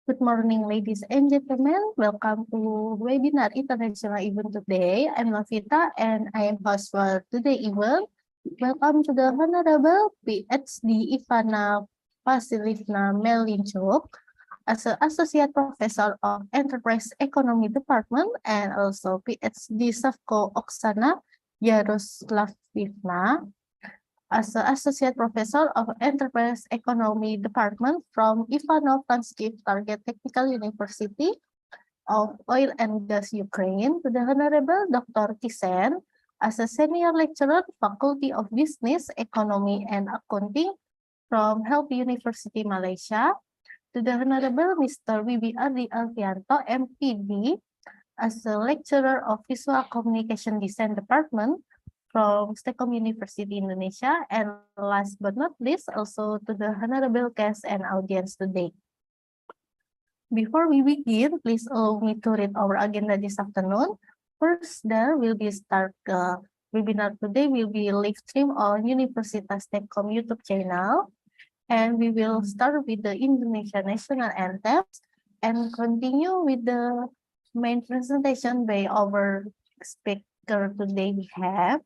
Good morning, ladies and gentlemen. Welcome to webinar International Event today. I'm Novita and I am host for today event. Welcome to the Honorable Ph.D. Ivanna Vasylivna Melnychuk as an Associate Professor of Enterprise Economy Department and also Ph.D. Savko Oksana Yaroslavivna as an Associate Professor of Enterprise Economy Department from Ivanna Target Technical University of Oil and Gas Ukraine, to the Honorable Dr. Kishen as a Senior Lecturer, Faculty of Business, Economy and Accounting from Health University, Malaysia, to the Honorable Mr. Wibi Ardi Alvianto, M.Pd, as a Lecturer of Visual Communication Design Department from STEKOM University, Indonesia, and last but not least, also to the honorable guests and audience today. Before we begin, please allow me to read our agenda this afternoon. First, there will be webinar today will be live stream on Universitas STEKOM YouTube channel, and we will start with the Indonesia national anthems and continue with the main presentation by our speaker today we have.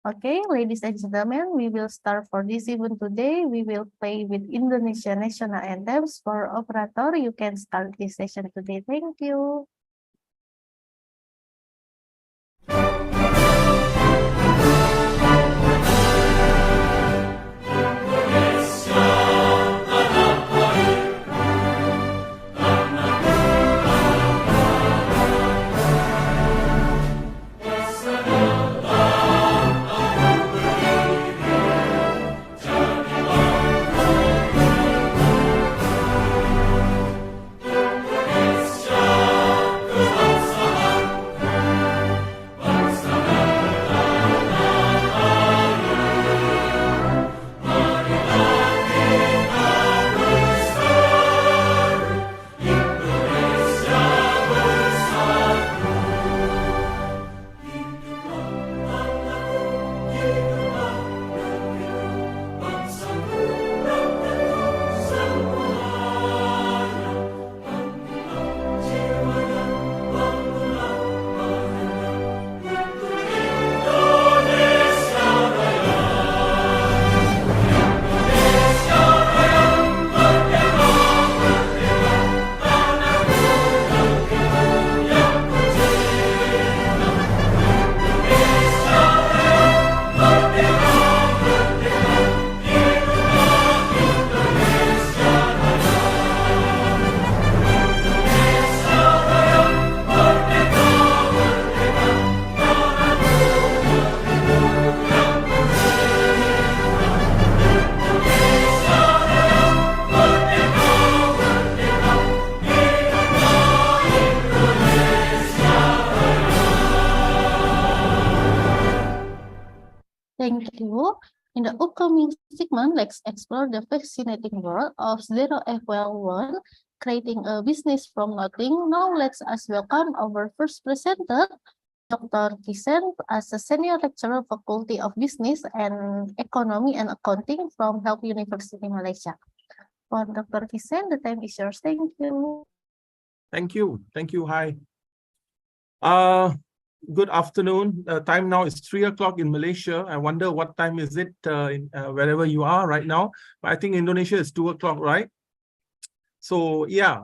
Okay, ladies and gentlemen, we will start for this event today. We will play with Indonesia national anthems. For operator, you can start this session today. Thank you. Thank you. In the upcoming segment, let's explore the fascinating world of Zero FL1, creating a business from nothing. Now let's welcome our first presenter, Dr. Kishen, as a Senior Lecturer, Faculty of Business and Economy and Accounting from Health University, Malaysia. For Dr. Kishen, the time is yours. Thank you. Thank you. Thank you. Hi. Good afternoon. Time now is 3 o'clock in Malaysia. I wonder what time is it wherever you are right now. But I think Indonesia is 2 o'clock, right? So yeah.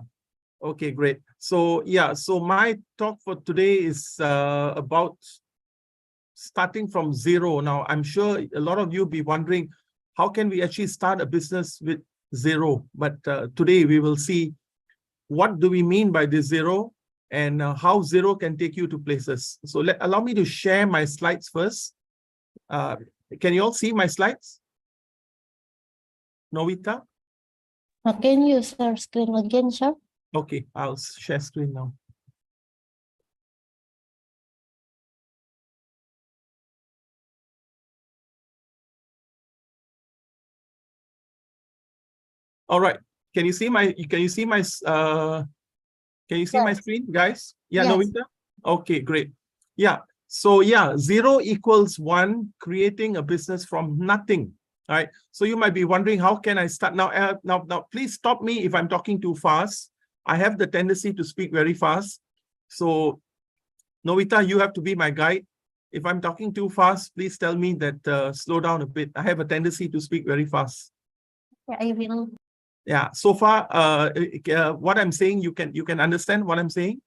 Okay, great. So yeah, so my talk for today is about starting from zero. Now, I'm sure a lot of you will be wondering, how can we actually start a business with zero? But today we will see what do we mean by this zero, and how zero can take you to places. So allow me to share my slides first. Can you all see my slides? Novita? Can you share screen again, sir? Okay, I'll share screen now. All right. Can you see my screen, guys? Yeah, yes. Novita? Okay, great. Yeah. So yeah, 0 equals 1, creating a business from nothing. All right. So you might be wondering, how can I start now? Now, please stop me if I'm talking too fast. I have the tendency to speak very fast. So, Novita, you have to be my guide. If I'm talking too fast, please tell me that slow down a bit. I have a tendency to speak very fast. Yeah, I will. Yeah. So far, what I'm saying, you can understand what I'm saying.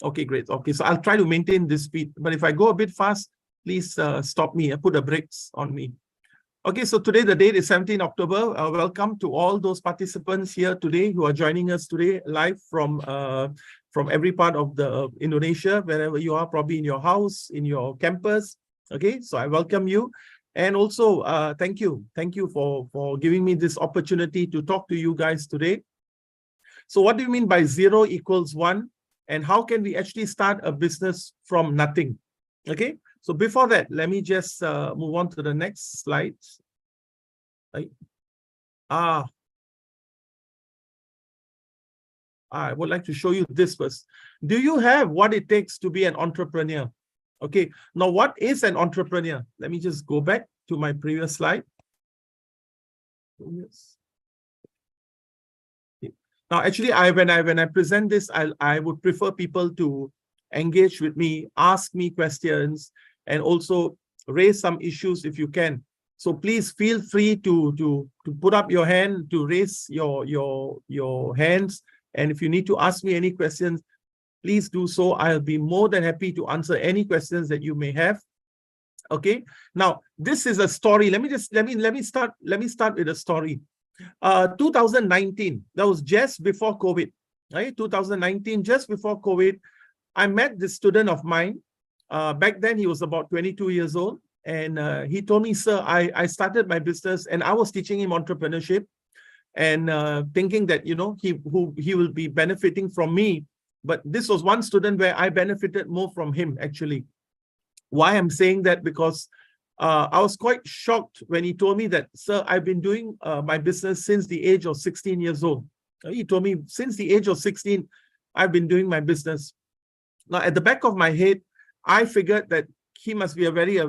Okay, great. Okay, so I'll try to maintain this speed. But if I go a bit fast, please stop me and put the brakes on me. Okay, so today the date is 17 October. Welcome to all those participants here today who are joining us today live from every part of the Indonesia, wherever you are, probably in your house, in your campus. Okay, so I welcome you. And also, thank you for giving me this opportunity to talk to you guys today. So what do you mean by 0 equals 1? And how can we actually start a business from nothing? Okay, so before that, let me just move on to the next slide. Right. I would like to show you this first. Do you have what it takes to be an entrepreneur? Okay, now what is an entrepreneur? Let me just go back to my previous slide. Yes. Now, actually, when I present this, I would prefer people to engage with me, ask me questions, and also raise some issues if you can. So please feel free to put up your hand, to raise your hands, and if you need to ask me any questions, please do so. I'll be more than happy to answer any questions that you may have. Okay. Now, this is a story. Let me start with a story. 2019, that was just before COVID, right? 2019, just before COVID, I met this student of mine. Back then, he was about 22 years old. And he told me, sir, I started my business and I was teaching him entrepreneurship and thinking that, you know, he will be benefiting from me. But this was one student where I benefited more from him, actually. Why I'm saying that? Because I was quite shocked when he told me that, sir, I've been doing my business since the age of 16 years old. He told me, since the age of 16, I've been doing my business. Now, at the back of my head, I figured that he must be a very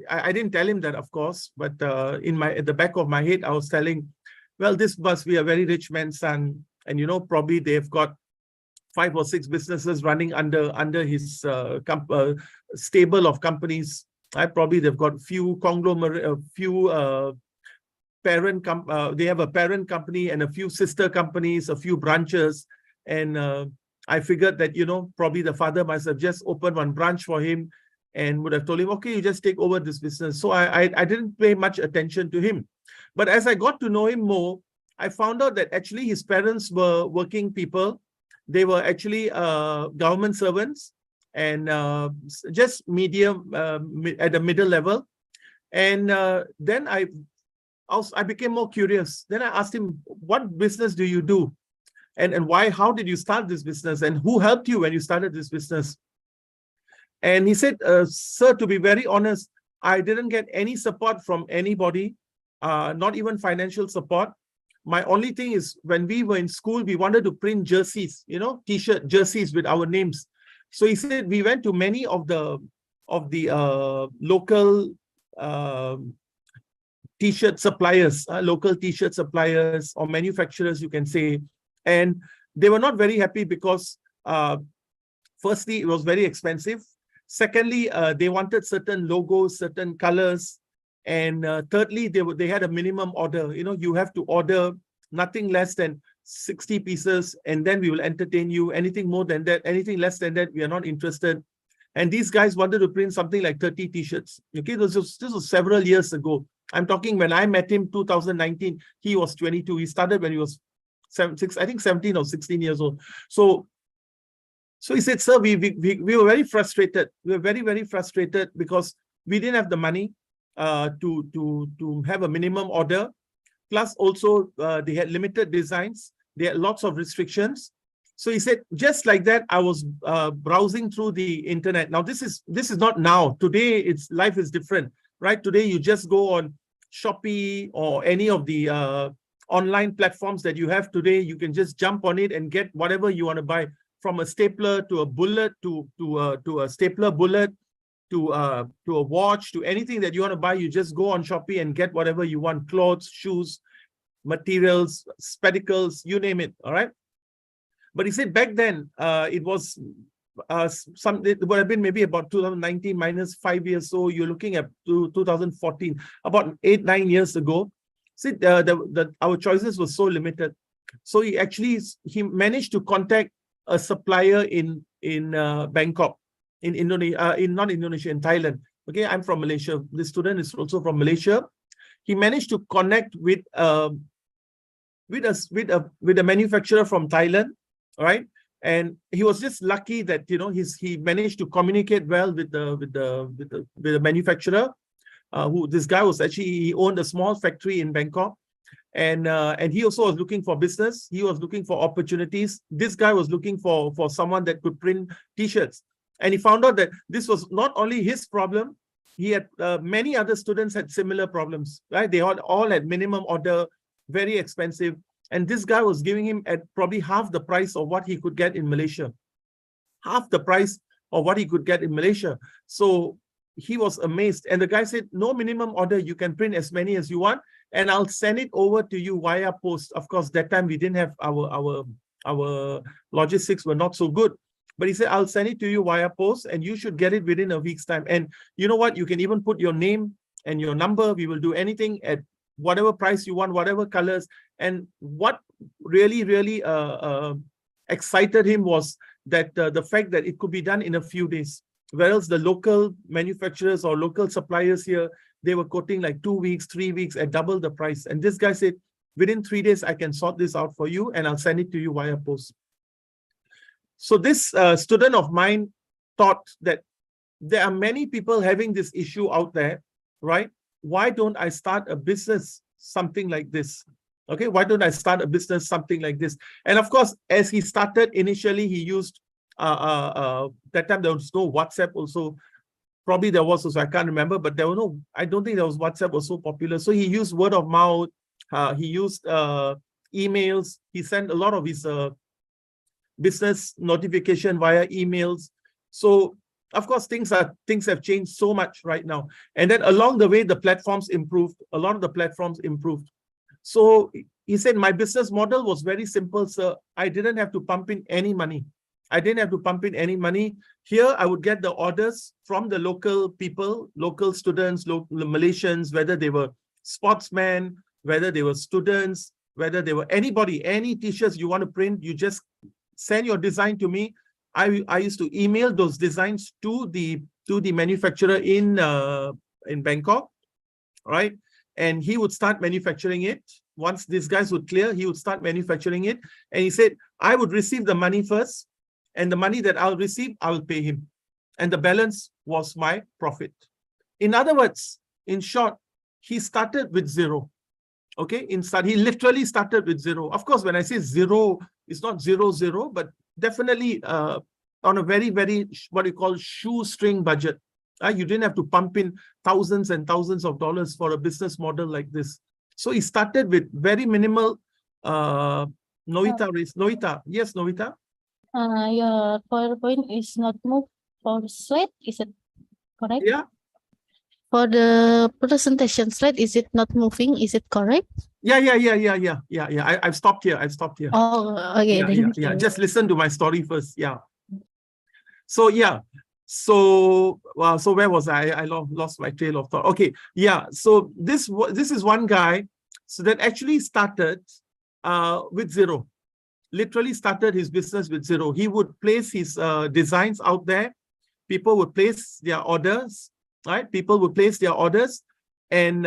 I didn't tell him that, of course, but at the back of my head, I was telling, well, this must be a very rich man's son. And, you know, probably they've got 5 or 6 businesses running under his stable of companies. Probably they've got few conglomerate, they have a parent company and a few sister companies, a few branches. And I figured that, you know, probably the father must have just opened one branch for him and would have told him, okay, you just take over this business. So I didn't pay much attention to him. But as I got to know him more, I found out that actually his parents were working people. They were actually government servants and just medium at the middle level. And then I became more curious. Then I asked him, what business do you do? And why, how did you start this business? And who helped you when you started this business? And he said, sir, to be very honest, I didn't get any support from anybody, not even financial support. My only thing is, when we were in school, we wanted to print jerseys, you know, t-shirt jerseys with our names. So he said we went to many of the local t-shirt suppliers, local t-shirt suppliers or manufacturers, you can say, and they were not very happy because firstly, it was very expensive. Secondly, they wanted certain logos, certain colors. And thirdly, they had a minimum order. You know, you have to order nothing less than 60 pieces, and then we will entertain you. Anything more than that, anything less than that, we are not interested. And these guys wanted to print something like 30 t-shirts. Okay, this was several years ago. I'm talking when I met him, 2019, he was 22. He started when he was 17 or 16 years old. So he said, sir, we were very frustrated. We were very, very frustrated because we didn't have the money to have a minimum order. Plus also they had limited designs. They had lots of restrictions. So he said, just like that, I was browsing through the internet. Now this is not now. Today, life is different, right? Today you just go on Shopee or any of the online platforms that you have today. You can just jump on it and get whatever you want to buy, from a stapler to a bullet to a stapler bullet to a watch, to anything that you want to buy, you just go on Shopee and get whatever you want, clothes, shoes, materials, spectacles, you name it, all right? But he said back then, it was it would have been maybe about 2019 minus 5 years, so you're looking at 2014, about 8-9 years ago. See, our choices were so limited. So he managed to contact a supplier in Bangkok, in Indonesia, not Indonesia, in Thailand. Okay, I'm from Malaysia. This student is also from Malaysia. He managed to connect with a manufacturer from Thailand, all right? And he was just lucky that he managed to communicate well with the manufacturer. Who this guy was actually, he owned a small factory in Bangkok, and he also was looking for business. He was looking for opportunities. This guy was looking for someone that could print T-shirts, and he found out that this was not only his problem. He had many other students had similar problems, right? They all had minimum order, very expensive. And this guy was giving him at probably half the price of what he could get in Malaysia. Half the price of what he could get in Malaysia. So he was amazed. And the guy said, no minimum order, you can print as many as you want, and I'll send it over to you via post. Of course, that time we didn't have our logistics were not so good. But he said, I'll send it to you via post, and you should get it within a week's time. And you know what? You can even put your name and your number. We will do anything at whatever price you want, whatever colors. And what really excited him was that the fact that it could be done in a few days. Whereas the local manufacturers or local suppliers here, they were quoting like 2 weeks, 3 weeks at double the price. And this guy said, within 3 days, I can sort this out for you, and I'll send it to you via post. So this student of mine thought that there are many people having this issue out there, right? Why don't I start a business, something like this? Okay, why don't I start a business, something like this? And of course, as he started, initially he used, that time there was no WhatsApp also. Probably there was also, I can't remember, but there was no, I don't think there was WhatsApp was so popular. So he used word of mouth, he used emails, he sent a lot of his business notification via emails. So of course, things have changed so much right now. And then along the way, the platforms improved. A lot of the platforms improved. So he said, my business model was very simple, sir. I didn't have to pump in any money. Here, I would get the orders from the local people, local students, local Malaysians, whether they were sportsmen, whether they were students, whether they were anybody, any t-shirts you want to print, you just send your design to me. I used to email those designs to the manufacturer in Bangkok, right? And he would start manufacturing it. Once these guys would clear, he would start manufacturing it. And he said, I would receive the money first, and the money that I'll receive, I will pay him. And the balance was my profit. In other words, in short, he started with zero. Okay, he literally started with zero. Of course, when I say zero, it's not 0, but definitely on a very, what you call shoestring budget. You didn't have to pump in thousands and thousands of dollars for a business model like this. So he started with very minimal. Novita. Yes, Novita? Your PowerPoint is not moved for slide, is it correct? Yeah. For the presentation slide, is it not moving? Is it correct? Yeah. I've stopped here. Oh, okay. Yeah. Just listen to my story first. Yeah. So yeah. So where was I? I lost my trail of thought. Okay. Yeah. So this is one guy. So that actually started with zero. Literally started his business with zero. He would place his designs out there. People would place their orders. Right? People would place their orders, and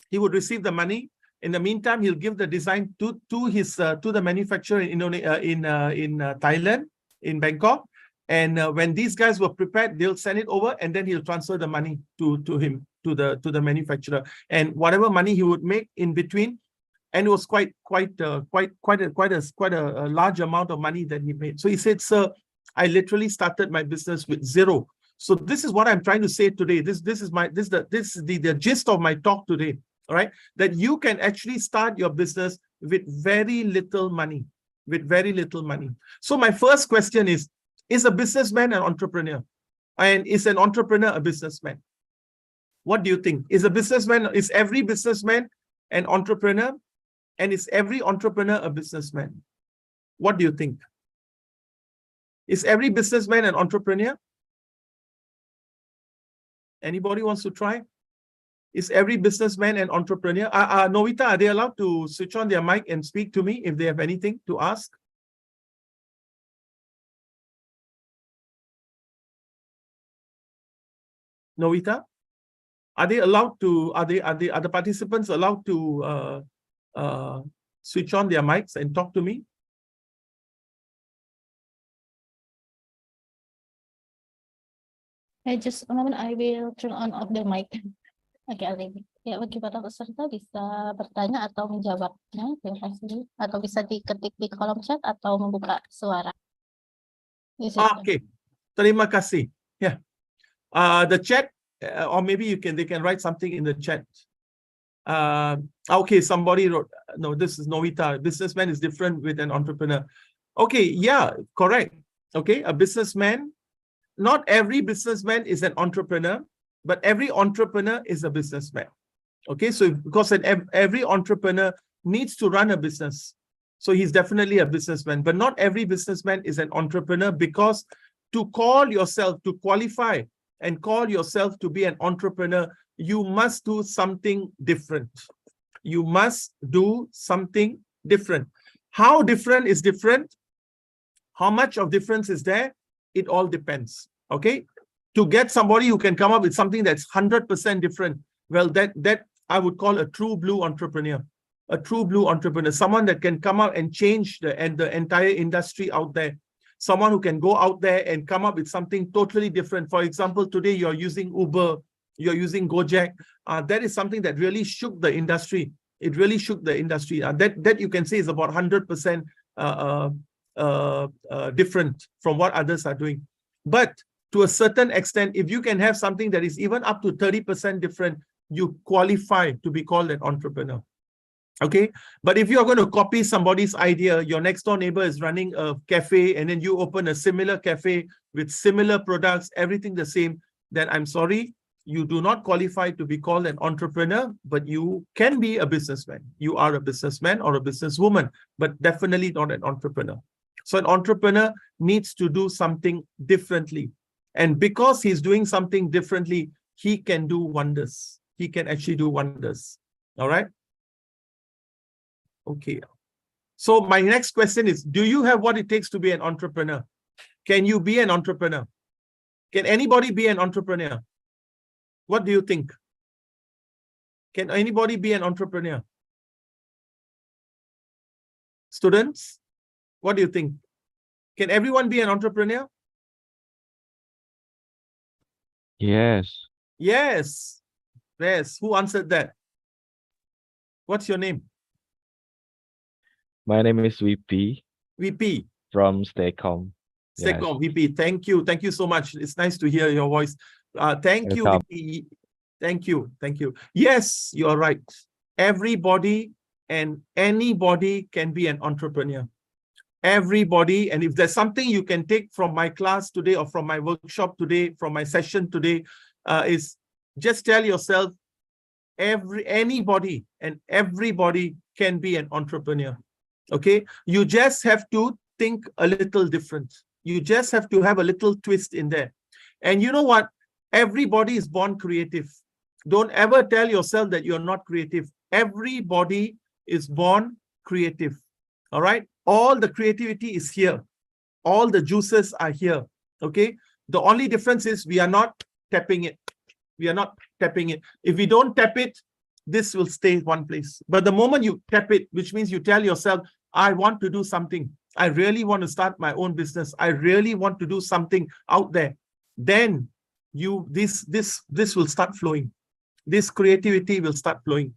he would receive the money. In the meantime, he'll give the design to the manufacturer in Thailand, in Bangkok. And when these guys were prepared, they'll send it over, and then he'll transfer the money to the manufacturer. And whatever money he would make in between, and it was quite a large amount of money that he made. So he said, "Sir, I literally started my business with zero." So this is what I'm trying to say today. This is the gist of my talk today. All right, that you can actually start your business with very little money. So my first question is a businessman an entrepreneur? And is an entrepreneur a businessman? What do you think? Is every businessman an entrepreneur? And is every entrepreneur a businessman? What do you think? Is every businessman an entrepreneur? Anybody wants to try? Is every businessman an entrepreneur? Novita, are they allowed to switch on their mic and speak to me if they have anything to ask? Novita, are they allowed to? Are the participants allowed to switch on their mics and talk to me? Just a moment, I will turn on off the mic. Oke, Aldi. Ya, bagi para peserta bisa bertanya atau menjawabnya, terima kasih. Atau bisa diketik di kolom chat atau membuka suara. Okay, terima kasih. Yeah, the chat, or maybe they can write something in the chat. Okay, somebody wrote, no, this is Novita. Businessman is different with an entrepreneur. Okay, yeah, correct. Okay, a businessman. Not every businessman is an entrepreneur, but every entrepreneur is a businessman. Okay, so because every entrepreneur needs to run a business. So he's definitely a businessman, but not every businessman is an entrepreneur, because to call yourself, to qualify and call yourself to be an entrepreneur, you must do something different. You must do something different. How different is different? How much of difference is there? It all depends. Okay, to get somebody who can come up with something that's 100% different, well, that I would call a true blue entrepreneur. A true blue entrepreneur, someone that can come out and change the entire industry out there. Someone who can go out there and come up with something totally different. For example, today you're using Uber, you're using Gojek. That is something that really shook the industry. It really shook the industry. That you can say is about 100% different from what others are doing. But to a certain extent, if you can have something that is even up to 30% different, you qualify to be called an entrepreneur. Okay, but if you're going to copy somebody's idea, your next door neighbor is running a cafe and then you open a similar cafe with similar products, everything the same, then I'm sorry, you do not qualify to be called an entrepreneur, but you can be a businessman. You are a businessman or a businesswoman, but definitely not an entrepreneur. So an entrepreneur needs to do something differently. And because he's doing something differently, he can do wonders. He can actually do wonders. All right. Okay. So my next question is, do you have what it takes to be an entrepreneur? Can you be an entrepreneur? Can anybody be an entrepreneur? What do you think? Can anybody be an entrepreneur? Students, what do you think? Can everyone be an entrepreneur? Yes. Yes. Yes. Who answered that? What's your name? My name is Wibi VP. from STEKOM. Yes. STEKOM, VP. Thank you. Thank you so much. It's nice to hear your voice. Thank you, Welcome. VP. Thank you. Thank you. Yes, you are right. Everybody and anybody can be an entrepreneur. Everybody. And if there's something you can take from my class today or from my workshop today, from my session today, is just tell yourself, anybody and everybody can be an entrepreneur. Okay, you just have to think a little different. You just have to have a little twist in there. And you know what? Everybody is born creative. Don't ever tell yourself that you're not creative. Everybody is born creative. All right? All the creativity is here. All the juices are here. Okay? The only difference is we are not tapping it. We are not tapping it. If we don't tap it, this will stay in one place. But the moment you tap it, which means you tell yourself, I want to do something. I really want to start my own business. I really want to do something out there. Then this will start flowing. This creativity will start flowing.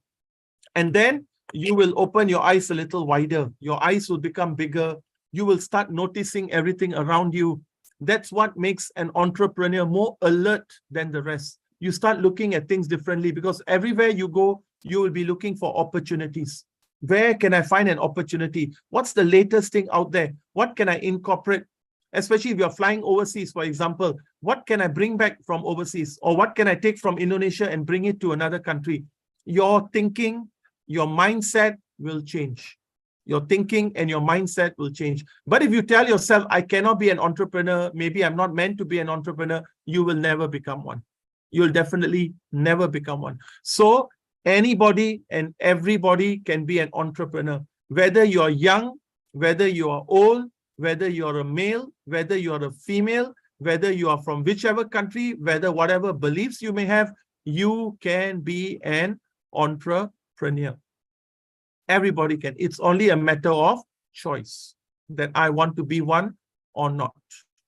And then you will open your eyes a little wider. Your eyes will become bigger. You will start noticing everything around you. That's what makes an entrepreneur more alert than the rest. You start looking at things differently, because everywhere you go, you will be looking for opportunities. Where can I find an opportunity? What's the latest thing out there? What can I incorporate? Especially if you're flying overseas, for example, what can I bring back from overseas? Or what can I take from Indonesia and bring it to another country? Your thinking, your mindset will change. Your thinking and your mindset will change. But if you tell yourself, I cannot be an entrepreneur, maybe I'm not meant to be an entrepreneur, you will never become one. You'll definitely never become one. So anybody and everybody can be an entrepreneur, whether you're young, whether you are old, whether you're a male, whether you're a female, whether you are from whichever country, whether whatever beliefs you may have, you can be an entrepreneur. Everybody can. It's only a matter of choice that I want to be one or not.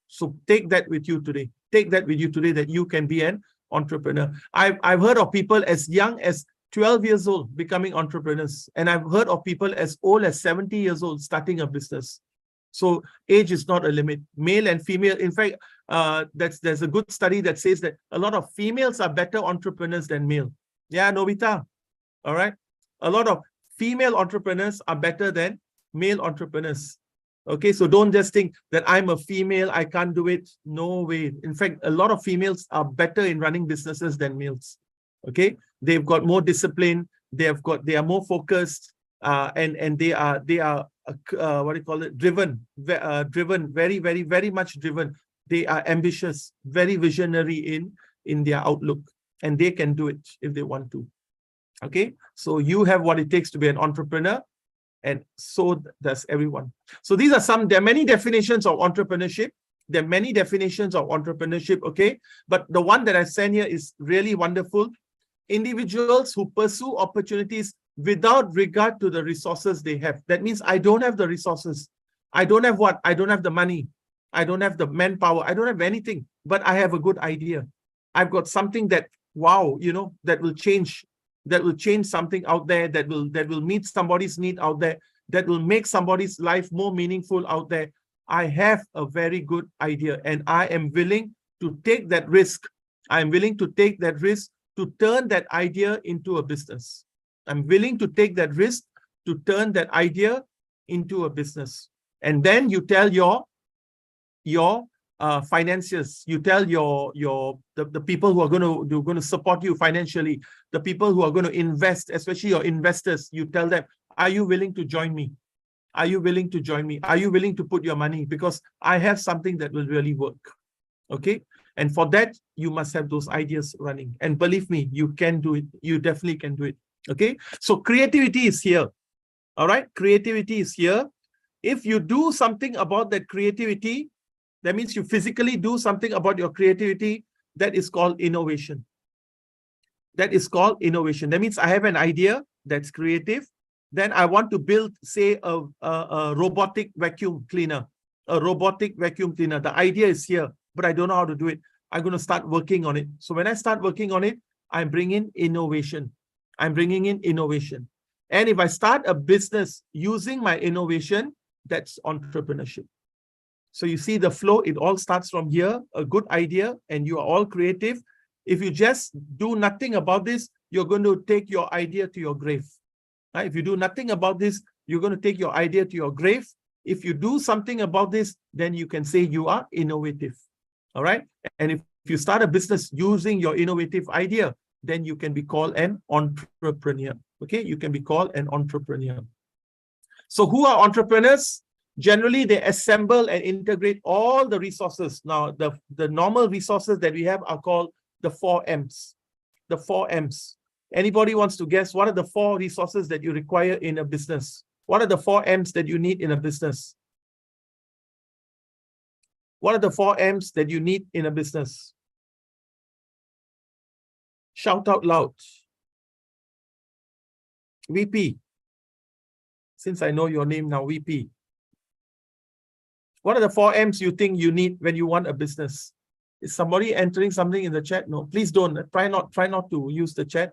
So take that with you today. Take that with you today that you can be an entrepreneur. I've heard of people as young as 12 years old becoming entrepreneurs. And I've heard of people as old as 70 years old starting a business. So age is not a limit. Male and female. In fact, there's a good study that says that a lot of females are better entrepreneurs than male. Yeah, Novita. All right. A lot of female entrepreneurs are better than male entrepreneurs. Okay, so don't just think that I'm a female, I can't do it. No way. In fact, a lot of females are better in running businesses than males. Okay, they've got more discipline, they are more focused, and they are what do you call it? Driven, very much driven. They are ambitious, very visionary in their outlook, and they can do it if they want to. Okay, so you have what it takes to be an entrepreneur, and so does everyone. So there are many definitions of entrepreneurship. There are many definitions of entrepreneurship, okay? But the one that I sent here is really wonderful. Individuals who pursue opportunities without regard to the resources they have. That means I don't have the resources. I don't have what? I don't have the money. I don't have the manpower. I don't have anything, but I have a good idea. I've got something that, wow, you know, that will change something out there, that will meet somebody's need out there, that will make somebody's life more meaningful out there. I have a very good idea, and I am willing to take that risk. I'm willing to take that risk to turn that idea into a business. I'm willing to take that risk to turn that idea into a business. And then you tell your financiers, you tell the people who are going to support you financially, the people who are going to invest, especially your investors, you tell them, are you willing to join me? Are you willing to join me? Are you willing to put your money? Because I have something that will really work. Okay. And for that, you must have those ideas running. And believe me, you can do it. You definitely can do it. Okay. So creativity is here. All right. Creativity is here. If you do something about that creativity, that means you physically do something about your creativity. That is called innovation. That is called innovation. That means I have an idea that's creative. Then I want to build, say, a robotic vacuum cleaner. A robotic vacuum cleaner. The idea is here, but I don't know how to do it. I'm going to start working on it. So when I start working on it, I'm bringing innovation. I'm bringing in innovation. And if I start a business using my innovation, that's entrepreneurship. So you see the flow, it all starts from here, a good idea, and you are all creative. If you just do nothing about this, you're going to take your idea to your grave. Right? If you do nothing about this, you're going to take your idea to your grave. If you do something about this, then you can say you are innovative. All right. And if you start a business using your innovative idea, then you can be called an entrepreneur. Okay. You can be called an entrepreneur. So who are entrepreneurs? Generally, they assemble and integrate all the resources. Now, the normal resources that we have are called the 4 M's. The 4 M's. Anybody wants to guess what are the 4 resources that you require in a business? What are the 4 M's that you need in a business? What are the 4 M's that you need in a business? Shout out loud. VP. Since I know your name now, VP. What are the 4 M's you think you need when you want a business? Is somebody entering something in the chat? No, please don't. Try not to use the chat.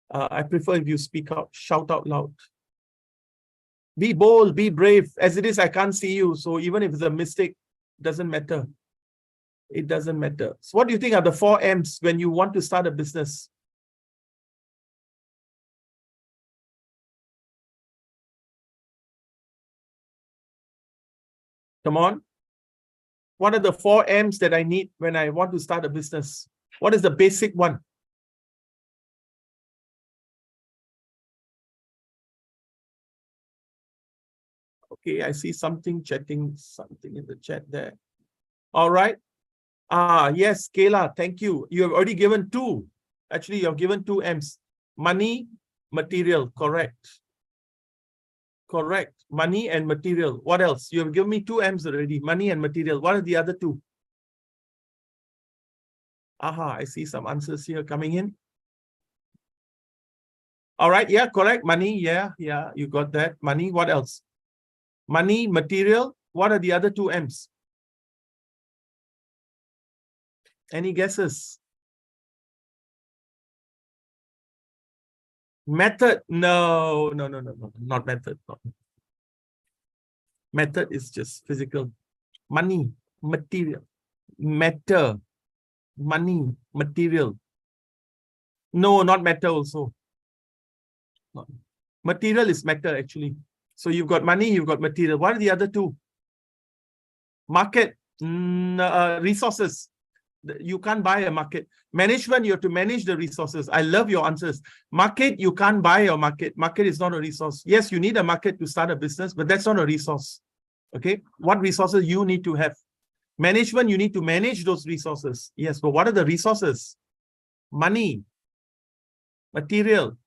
I prefer if you speak out, shout out loud. Be bold, be brave. As it is, I can't see you. So even if it's a mistake, it doesn't matter. It doesn't matter. So what do you think are the 4 M's when you want to start a business? Come on. What are the 4 M's that I need when I want to start a business? What is the basic one? Okay, I see something chatting, something in the chat there. All right. Yes, Kayla, thank you. You have already given 2. Actually, you have given 2 M's. Money, material, correct. Correct. Money and material. What else? You have given me 2 M's already. Money and material. What are the other 2? I see some answers here coming in. All right. Yeah, correct. Money. Yeah, you got that. Money. What else? Money, material. What are the other 2 M's? Any guesses? Method. No, not method. Method is just physical. Money, material, matter, money, material. No, not matter also. No. Material is matter actually. So you've got money, you've got material. What are the other 2? Market, resources. You can't buy a market. Management, you have to manage the resources. I love your answers. Market, you can't buy your market. Market is not a resource. Yes, you need a market to start a business, but that's not a resource. Okay, what resources you need to have? Management, you need to manage those resources. Yes, but what are the resources? Money, material,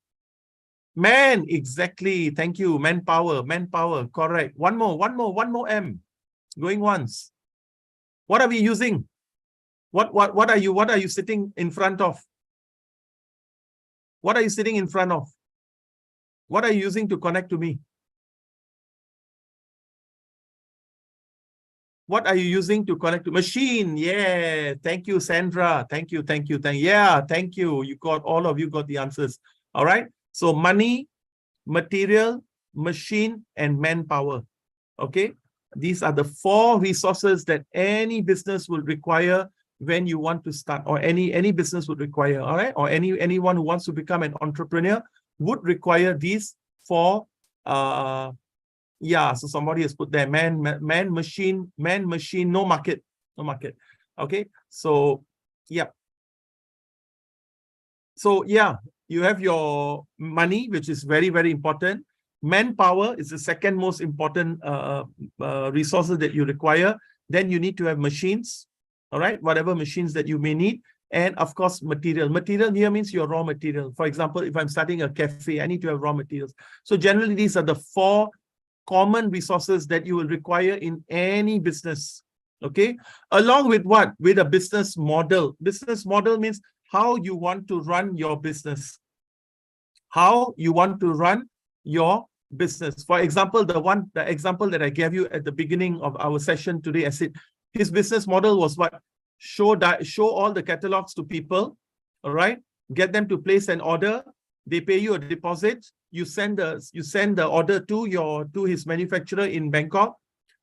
man, exactly. Thank you. Manpower, correct. One more M. Going once. What are we using? What are you sitting in front of? What are you sitting in front of? What are you using to connect to me? What are you using to connect to machine? Yeah, thank you, Sandra. Thank you. Yeah, thank you. All of you got the answers. All right. So money, material, machine, and manpower. Okay. These are the 4 resources that any business will require when you want to start, or any business would require. All right. Or anyone who wants to become an entrepreneur would require these 4 yeah, so somebody has put there, man, machine, no market. Okay, so, yeah. So, yeah, you have your money, which is very, very important. Manpower is the second most important resources that you require. Then you need to have machines, all right, whatever machines that you may need. And of course, material. Material here means your raw material. For example, if I'm starting a cafe, I need to have raw materials. So generally, these are the 4 common resources that you will require in any business. Okay, along with what? With a business model. Business model means how you want to run your business. How you want to run your business. For example, the example that I gave you at the beginning of our session today, I said his business model was what? Show all the catalogs to people, all right? Get them to place an order. They pay you a deposit. You send the order to his manufacturer in Bangkok.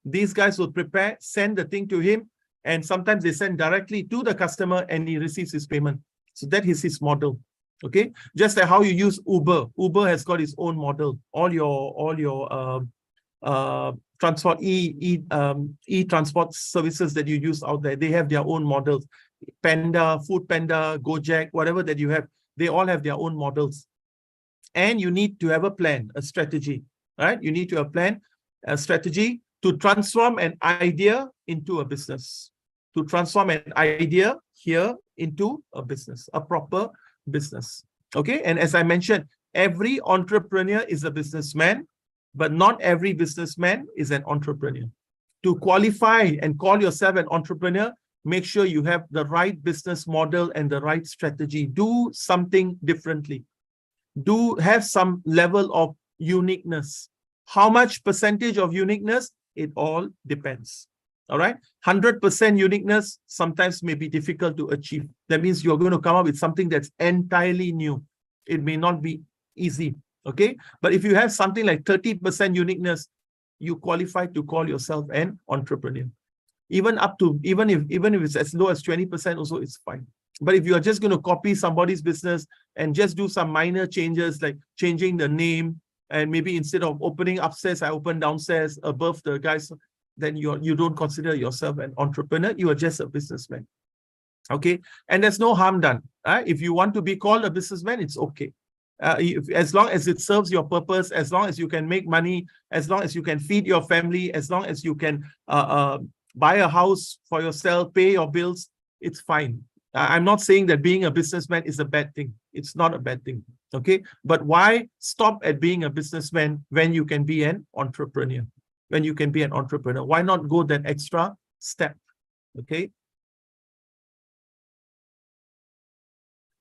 These guys will prepare, send the thing to him, and sometimes they send directly to the customer and he receives his payment. So that is his model. Okay, just like how you use Uber. Uber has got its own model. All your transport transport services that you use out there, they have their own models. Panda, Food Panda, Gojek, whatever that you have, they all have their own models. And you need to have a plan, a strategy, right? You need to have a plan, a strategy to transform an idea into a business. To transform an idea here into a business, a proper business. Okay, and as I mentioned, every entrepreneur is a businessman, but not every businessman is an entrepreneur. To qualify and call yourself an entrepreneur, make sure you have the right business model and the right strategy. Do something differently. Do have some level of uniqueness. How much percentage of uniqueness? It all depends. All right, 100% uniqueness sometimes may be difficult to achieve. That means you're going to come up with something that's entirely new. It may not be easy. Okay, but if you have something like 30% uniqueness, you qualify to call yourself an entrepreneur. Even if it's as low as 20% also, it's fine. But if you are just going to copy somebody's business and just do some minor changes like changing the name, and maybe instead of opening upstairs, I open downstairs above the guys, then you don't consider yourself an entrepreneur. You are just a businessman. Okay, and there's no harm done. If you want to be called a businessman, it's okay. As long as it serves your purpose, as long as you can make money, as long as you can feed your family, as long as you can buy a house for yourself, pay your bills, it's fine. I'm not saying that being a businessman is a bad thing. It's not a bad thing. Okay, but why stop at being a businessman when you can be an entrepreneur? When you can be an entrepreneur, why not go that extra step? Okay.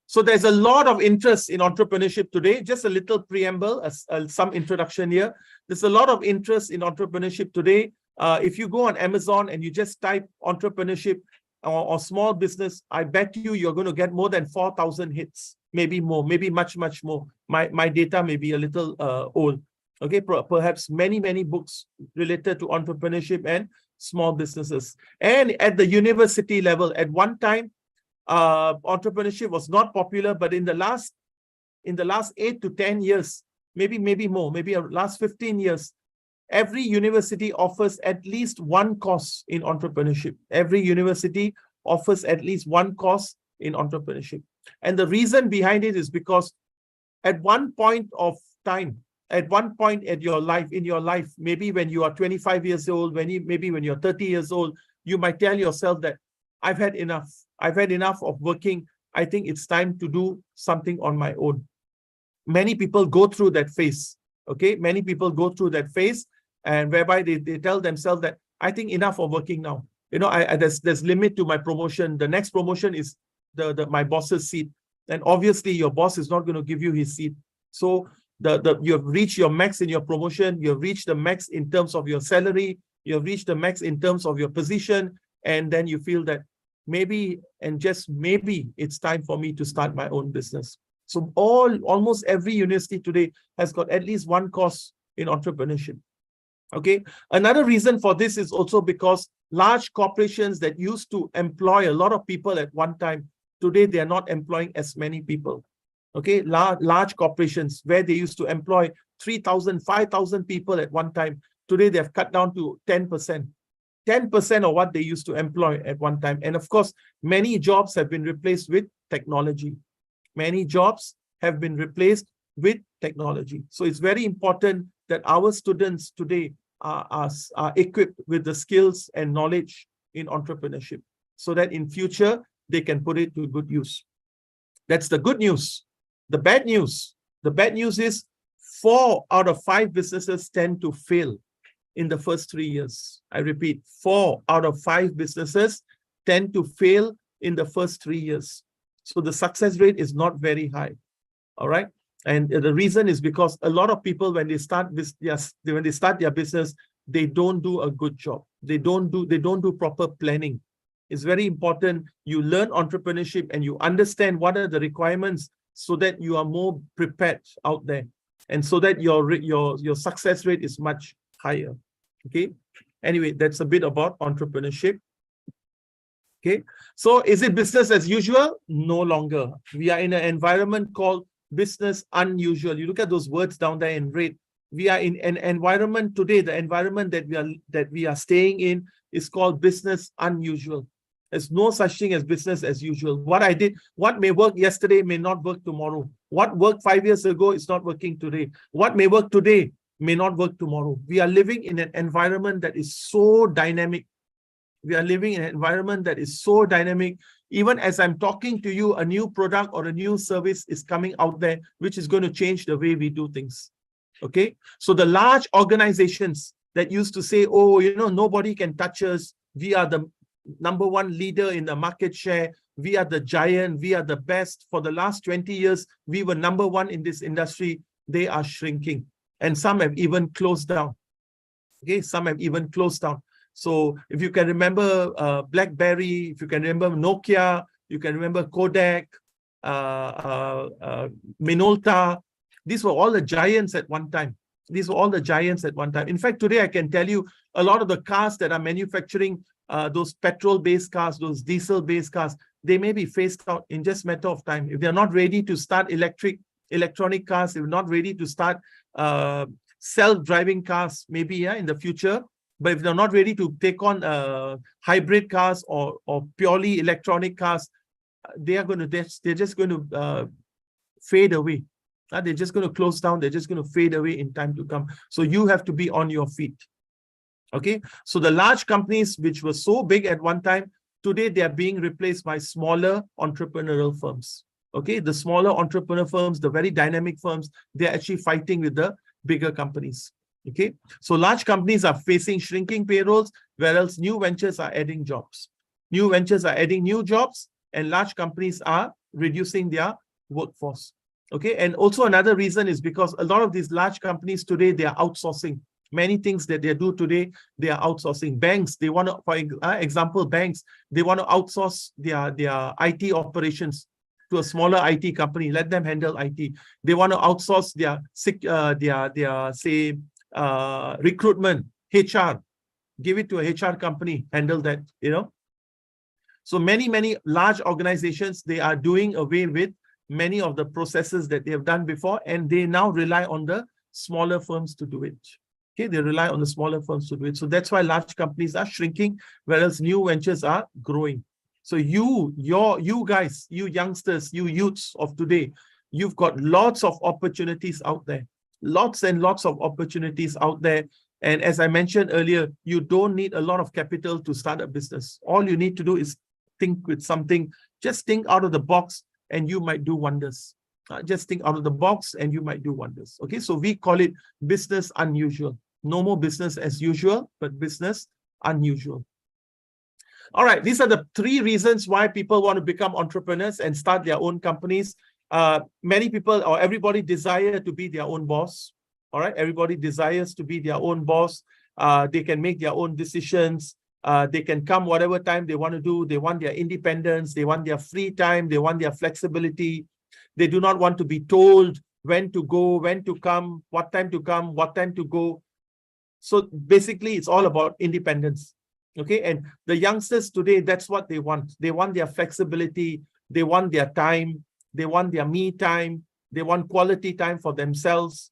So there's a lot of interest in entrepreneurship today. Just a little preamble, some introduction here. There's a lot of interest in entrepreneurship today. If you go on Amazon and you just type entrepreneurship or small business, I bet you're going to get more than 4,000 hits, maybe more, maybe much more. My data may be a little old. Okay, perhaps many books related to entrepreneurship and small businesses. And at the university level, at one time, entrepreneurship was not popular, but in the last 8 to 10 years, maybe more, maybe last 15 years, every university offers at least one course in entrepreneurship. Every university offers at least one course in entrepreneurship. And the reason behind it is because at one point of time, at one point in your life, maybe when you are 25 years old, maybe when you're 30 years old, you might tell yourself that I've had enough. I've had enough of working. I think it's time to do something on my own. Many people go through that phase. Okay, many people go through that phase, and whereby they tell themselves that I think enough of working now. You know, there's limit to my promotion. The next promotion is my boss's seat, and obviously your boss is not going to give you his seat. So you have reached your max in your promotion. You have reached the max in terms of your salary. You have reached the max in terms of your position, and then you feel that maybe, and just maybe, it's time for me to start my own business. So almost every university today has got at least one course in entrepreneurship. Okay. Another reason for this is also because large corporations that used to employ a lot of people at one time, today they are not employing as many people. Okay. Large corporations where they used to employ 3,000, 5,000 people at one time, today they have cut down to 10%. 10% of what they used to employ at one time. And of course, many jobs have been replaced with technology. Many jobs have been replaced with technology. So it's very important that our students today are equipped with the skills and knowledge in entrepreneurship so that in future, they can put it to good use. That's the good news. The bad news is 4 out of 5 businesses tend to fail in the first 3 years. I repeat, 4 out of 5 businesses tend to fail in the first 3 years. So the success rate is not very high. All right. And the reason is because a lot of people, when they start their business, they don't do a good job. They don't do proper planning. It's very important you learn entrepreneurship and you understand what are the requirements so that you are more prepared out there, and so that your success rate is much higher. Okay. Anyway, that's a bit about entrepreneurship. Okay. So is it business as usual? No longer. We are in an environment called business unusual. You look at those words down there in red. We are in an environment today. The environment that we are staying in is called business unusual. There's no such thing as business as usual. What may work yesterday may not work tomorrow. What worked 5 years ago is not working today. What may work today may not work tomorrow. We are living in an environment that is so dynamic. We are living in an environment that is so dynamic. Even as I'm talking to you, a new product or a new service is coming out there, which is going to change the way we do things. Okay. So the large organizations that used to say, oh, you know, nobody can touch us. We are the #1 leader in the market share. We are the giant. We are the best. For the last 20 years, we were #1 in this industry. They are shrinking. And some have even closed down. Okay. Some have even closed down. So if you can remember BlackBerry, if you can remember Nokia, you can remember Kodak, Minolta, these were all the giants at one time. These were all the giants at one time. In fact, today I can tell you a lot of the cars that are manufacturing those petrol-based cars, those diesel-based cars, they may be phased out in just a matter of time. If they're not ready to start electronic cars, if they're not ready to start self-driving cars, maybe in the future, But if they're not ready to take on hybrid cars or purely electronic cars, they're just going to fade away. They're just going to close down. They're just going to fade away in time to come. So you have to be on your feet. Okay. So the large companies, which were so big at one time, today they are being replaced by smaller entrepreneurial firms. Okay. The smaller entrepreneur firms, the very dynamic firms, they're actually fighting with the bigger companies. Okay. So large companies are facing shrinking payrolls, whereas new ventures are adding jobs. New ventures are adding new jobs, and large companies are reducing their workforce. Okay. And also another reason is because a lot of these large companies today, they are outsourcing. Many things that they do today, they are outsourcing. Banks, they want to, for example, banks, they want to outsource their IT operations to a smaller IT company. Let them handle IT. They want to outsource their recruitment, HR. Give it to a HR company, handle that, you know. So many large organizations, they are doing away with many of the processes that they have done before, and they now rely on the smaller firms to do it. Okay, they rely on the smaller firms to do it. So that's why large companies are shrinking, whereas new ventures are growing. So you guys, you youngsters, you youths of today, you've got lots of opportunities out there. Lots and lots of opportunities out there. And as I mentioned earlier, you don't need a lot of capital to start a business. All you need to do is think with something, just think out of the box, and you might do wonders. Just think out of the box and you might do wonders. Okay, so we call it business unusual. No more business as usual, but business unusual. All right, these are the 3 reasons why people want to become entrepreneurs and start their own companies. Many people, or everybody, desire to be their own boss. All right, everybody desires to be their own boss. They can make their own decisions. They can come whatever time they want to do. They want their independence. They want their free time. They want their flexibility. They do not want to be told when to go, when to come, what time to come, what time to go. So basically, it's all about independence. Okay, and the youngsters today, that's what they want. They want their flexibility. They want their time. They want their me time. They want quality time for themselves.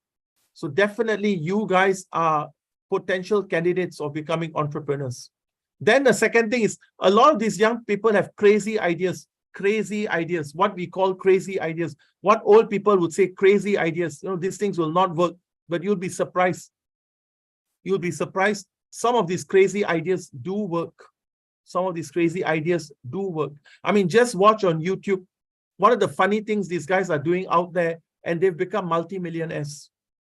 So definitely, you guys are potential candidates of becoming entrepreneurs. Then the second thing is, a lot of these young people have crazy ideas. Crazy ideas, what we call crazy ideas, what old people would say crazy ideas. You know, these things will not work, but you'll be surprised. You'll be surprised. Some of these crazy ideas do work. Some of these crazy ideas do work. I mean, just watch on YouTube. What are the funny things these guys are doing out there, and they've become multi-millionaires.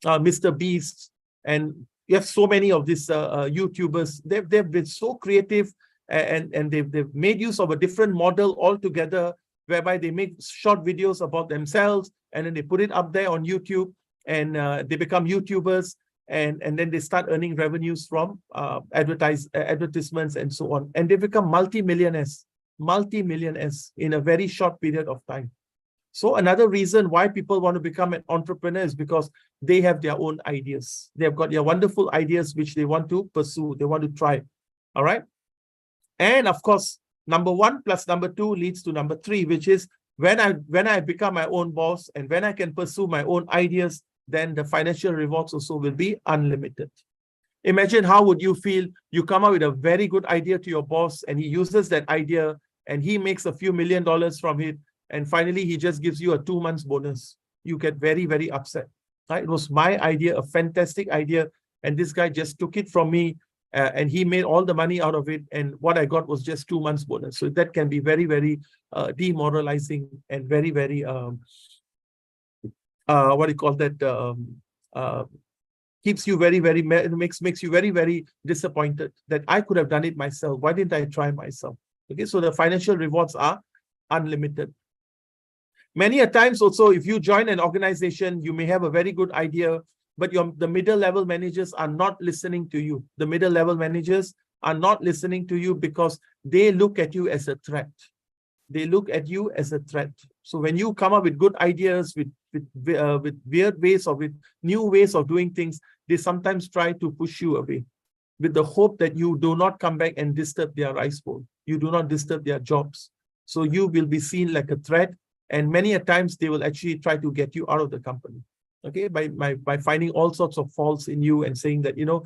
Mr. Beast, and you have so many of these YouTubers. They've been so creative. And they've made use of a different model altogether, whereby they make short videos about themselves, and then they put it up there on YouTube, and they become YouTubers, and then they start earning revenues from advertisements and so on. And they become multi-millionaires in a very short period of time. So another reason why people want to become an entrepreneur is because they have their own ideas. They've got their wonderful ideas which they want to pursue, they want to try. All right. And of course, number 1 plus number 2 leads to number 3, which is when I become my own boss and when I can pursue my own ideas, then the financial rewards also will be unlimited. Imagine how would you feel? You come up with a very good idea to your boss, and he uses that idea and he makes a few $1 million from it. And finally, he just gives you a 2 months bonus. You get very, very upset. Right? It was my idea, a fantastic idea. And this guy just took it from me. And he made all the money out of it, and what I got was just 2 months bonus. So that can be very, very demoralizing and very, very what do you call that? Keeps you very, very makes you very, very disappointed that I could have done it myself. Why didn't I try myself? Okay, so the financial rewards are unlimited. Many a times also, if you join an organization, you may have a very good idea, but the middle level managers are not listening to you. The middle level managers are not listening to you because they look at you as a threat. They look at you as a threat. So when you come up with good ideas, with weird ways or with new ways of doing things, they sometimes try to push you away with the hope that you do not come back and disturb their rice bowl. You do not disturb their jobs. So you will be seen like a threat, and many a times they will actually try to get you out of the company. Okay, by finding all sorts of faults in you and saying that, you know,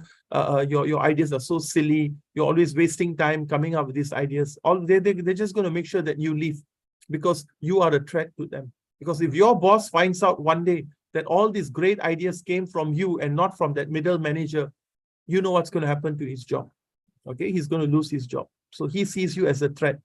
your ideas are so silly, you're always wasting time coming up with these ideas. They're just going to make sure that you leave because you are a threat to them. Because if your boss finds out one day that all these great ideas came from you and not from that middle manager, you know what's going to happen to his job. Okay, he's going to lose his job. So he sees you as a threat.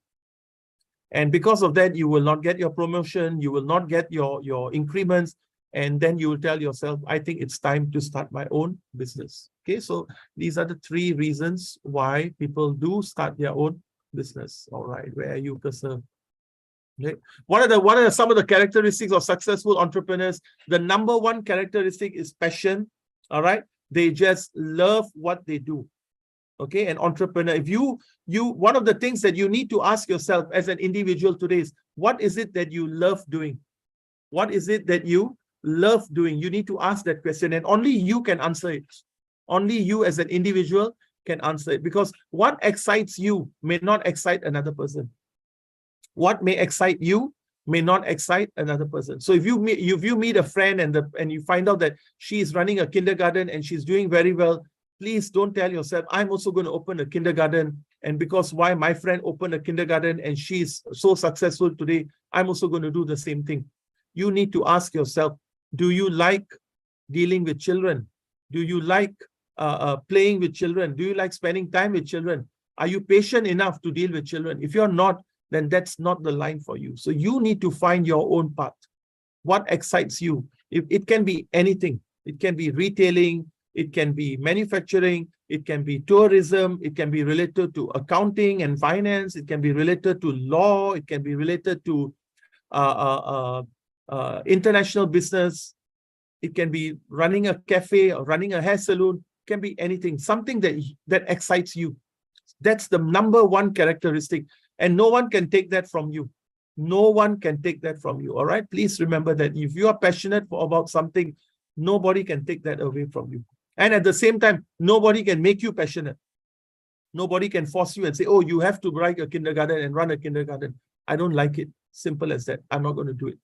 And because of that, you will not get your promotion, you will not get your increments, and then you will tell yourself, I think it's time to start my own business. Okay, so these are the 3 reasons why people do start their own business. All right, where are you, Kasser? Okay. What are some of the characteristics of successful entrepreneurs? The number 1 characteristic is passion. All right, they just love what they do. Okay, an entrepreneur, if you one of the things that you need to ask yourself as an individual today is, what is it that you love doing? What is it that you love doing? You need to ask that question, and only you can answer it. Only you as an individual can answer it, because what excites you may not excite another person. What may excite you may not excite another person. So if you meet a friend and you find out that she is running a kindergarten and she's doing very well, please don't tell yourself, I'm also going to open a kindergarten, and because why my friend opened a kindergarten and she's so successful today, I'm also going to do the same thing. You need to ask yourself, do you like dealing with children? Do you like playing with children? Do you like spending time with children? Are you patient enough to deal with children? If you're not, then that's not the line for you. So you need to find your own path. What excites you? It can be anything. It can be retailing, it can be manufacturing, it can be tourism, it can be related to accounting and finance, it can be related to law, it can be related to international business, it can be running a cafe or running a hair salon, it can be anything, something that excites you. That's the number 1 characteristic, and no one can take that from you. No one can take that from you. All right, please remember that if you are passionate about something, nobody can take that away from you. And at the same time, nobody can make you passionate. Nobody can force you and say, oh, you have to write a kindergarten and run a kindergarten. I don't like it. Simple as that. I'm not going to do it.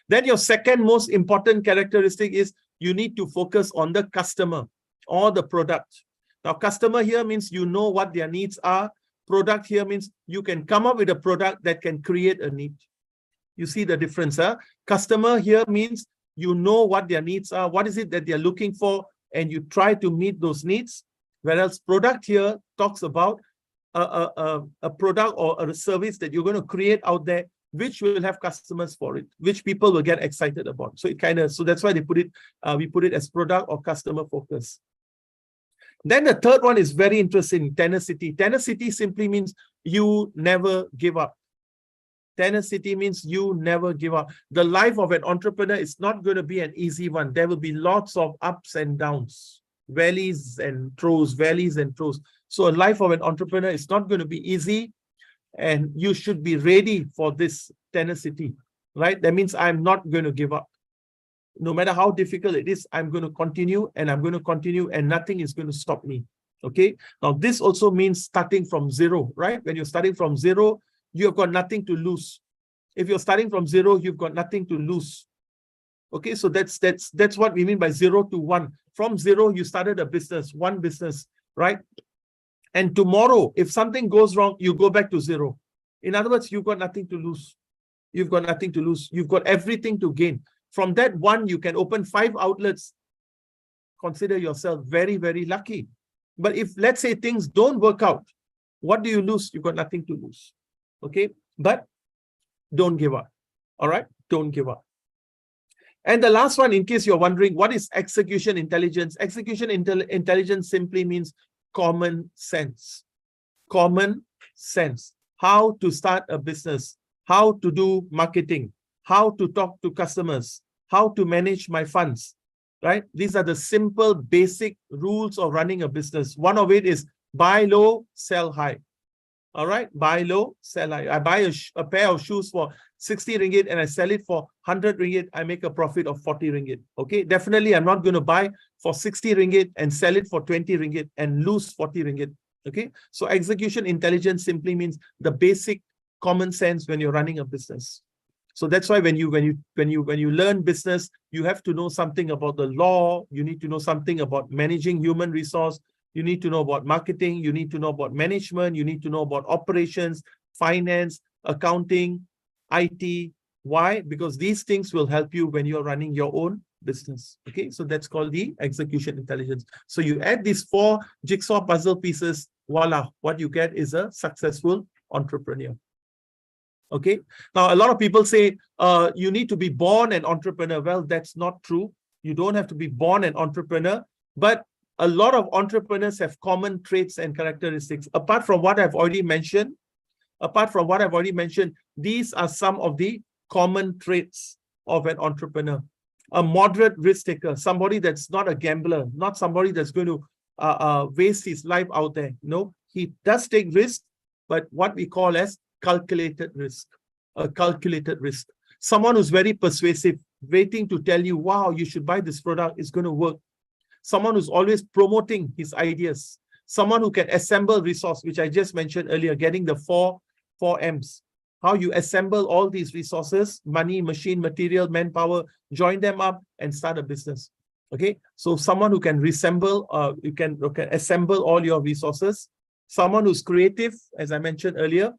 Then your second most important characteristic is you need to focus on the customer or the product. Now, customer here means you know what their needs are. Product here means you can come up with a product that can create a need. You see the difference, huh? Customer here means you know what their needs are, what is it that they're looking for, and you try to meet those needs. Whereas product here talks about a product or a service that you're going to create out there, which will have customers for it, which people will get excited about. So so that's why they put it, we put it as product or customer focus. Then the third one is very interesting, tenacity. Tenacity simply means you never give up. Tenacity means you never give up. The life of an entrepreneur is not going to be an easy one. There will be lots of ups and downs, valleys and throws. So a life of an entrepreneur is not going to be easy, and you should be ready for this tenacity, right? That means I'm not going to give up. No matter how difficult it is, I'm going to continue, and I'm going to continue, and nothing is going to stop me. Okay. Now, this also means starting from zero, right? When you're starting from zero, you have got nothing to lose. If you're starting from zero, you've got nothing to lose. Okay, so that's what we mean by 0 to 1. From zero, you started a business, one business, right? And tomorrow, if something goes wrong, you go back to zero. In other words, you've got nothing to lose. You've got nothing to lose. You've got everything to gain. From that one, you can open 5 outlets. Consider yourself very, very lucky. But if, let's say, things don't work out, what do you lose? You've got nothing to lose. Okay, but don't give up. All right, don't give up. And the last one, in case you're wondering, what is execution intelligence? Execution intelligence simply means common sense. Common sense. How to start a business, how to do marketing, how to talk to customers, how to manage my funds, right? These are the simple, basic rules of running a business. One of it is buy low, sell high. All right, buy low, sell high. I buy a pair of shoes for 60 ringgit and I sell it for 100 ringgit. I make a profit of 40 ringgit. Okay, definitely I'm not going to buy for 60 ringgit and sell it for 20 ringgit and lose 40 ringgit. Okay, so execution intelligence simply means the basic common sense when you're running a business. So that's why when you learn business, you have to know something about the law. You need to know something about managing human resource. You need to know about marketing. You need to know about management. You need to know about operations, finance, accounting, IT. Why? Because these things will help you when you're running your own business. Okay, so that's called the execution intelligence. So you add these 4 jigsaw puzzle pieces, voila, what you get is a successful entrepreneur. Okay, now a lot of people say you need to be born an entrepreneur. Well, that's not true. You don't have to be born an entrepreneur, but a lot of entrepreneurs have common traits and characteristics. Apart from what I've already mentioned, these are some of the common traits of an entrepreneur. A moderate risk taker, somebody that's not a gambler, not somebody that's going to waste his life out there. No, he does take risk, but what we call as calculated risk, a calculated risk. Someone who's very persuasive, waiting to tell you, wow, you should buy this product, it's going to work. Someone who's always promoting his ideas. Someone who can assemble resource, which I just mentioned earlier, getting the four M's. How you assemble all these resources, money, machine, material, manpower, join them up and start a business. Okay, so someone who can reassemble, you can assemble all your resources. Someone who's creative, as I mentioned earlier.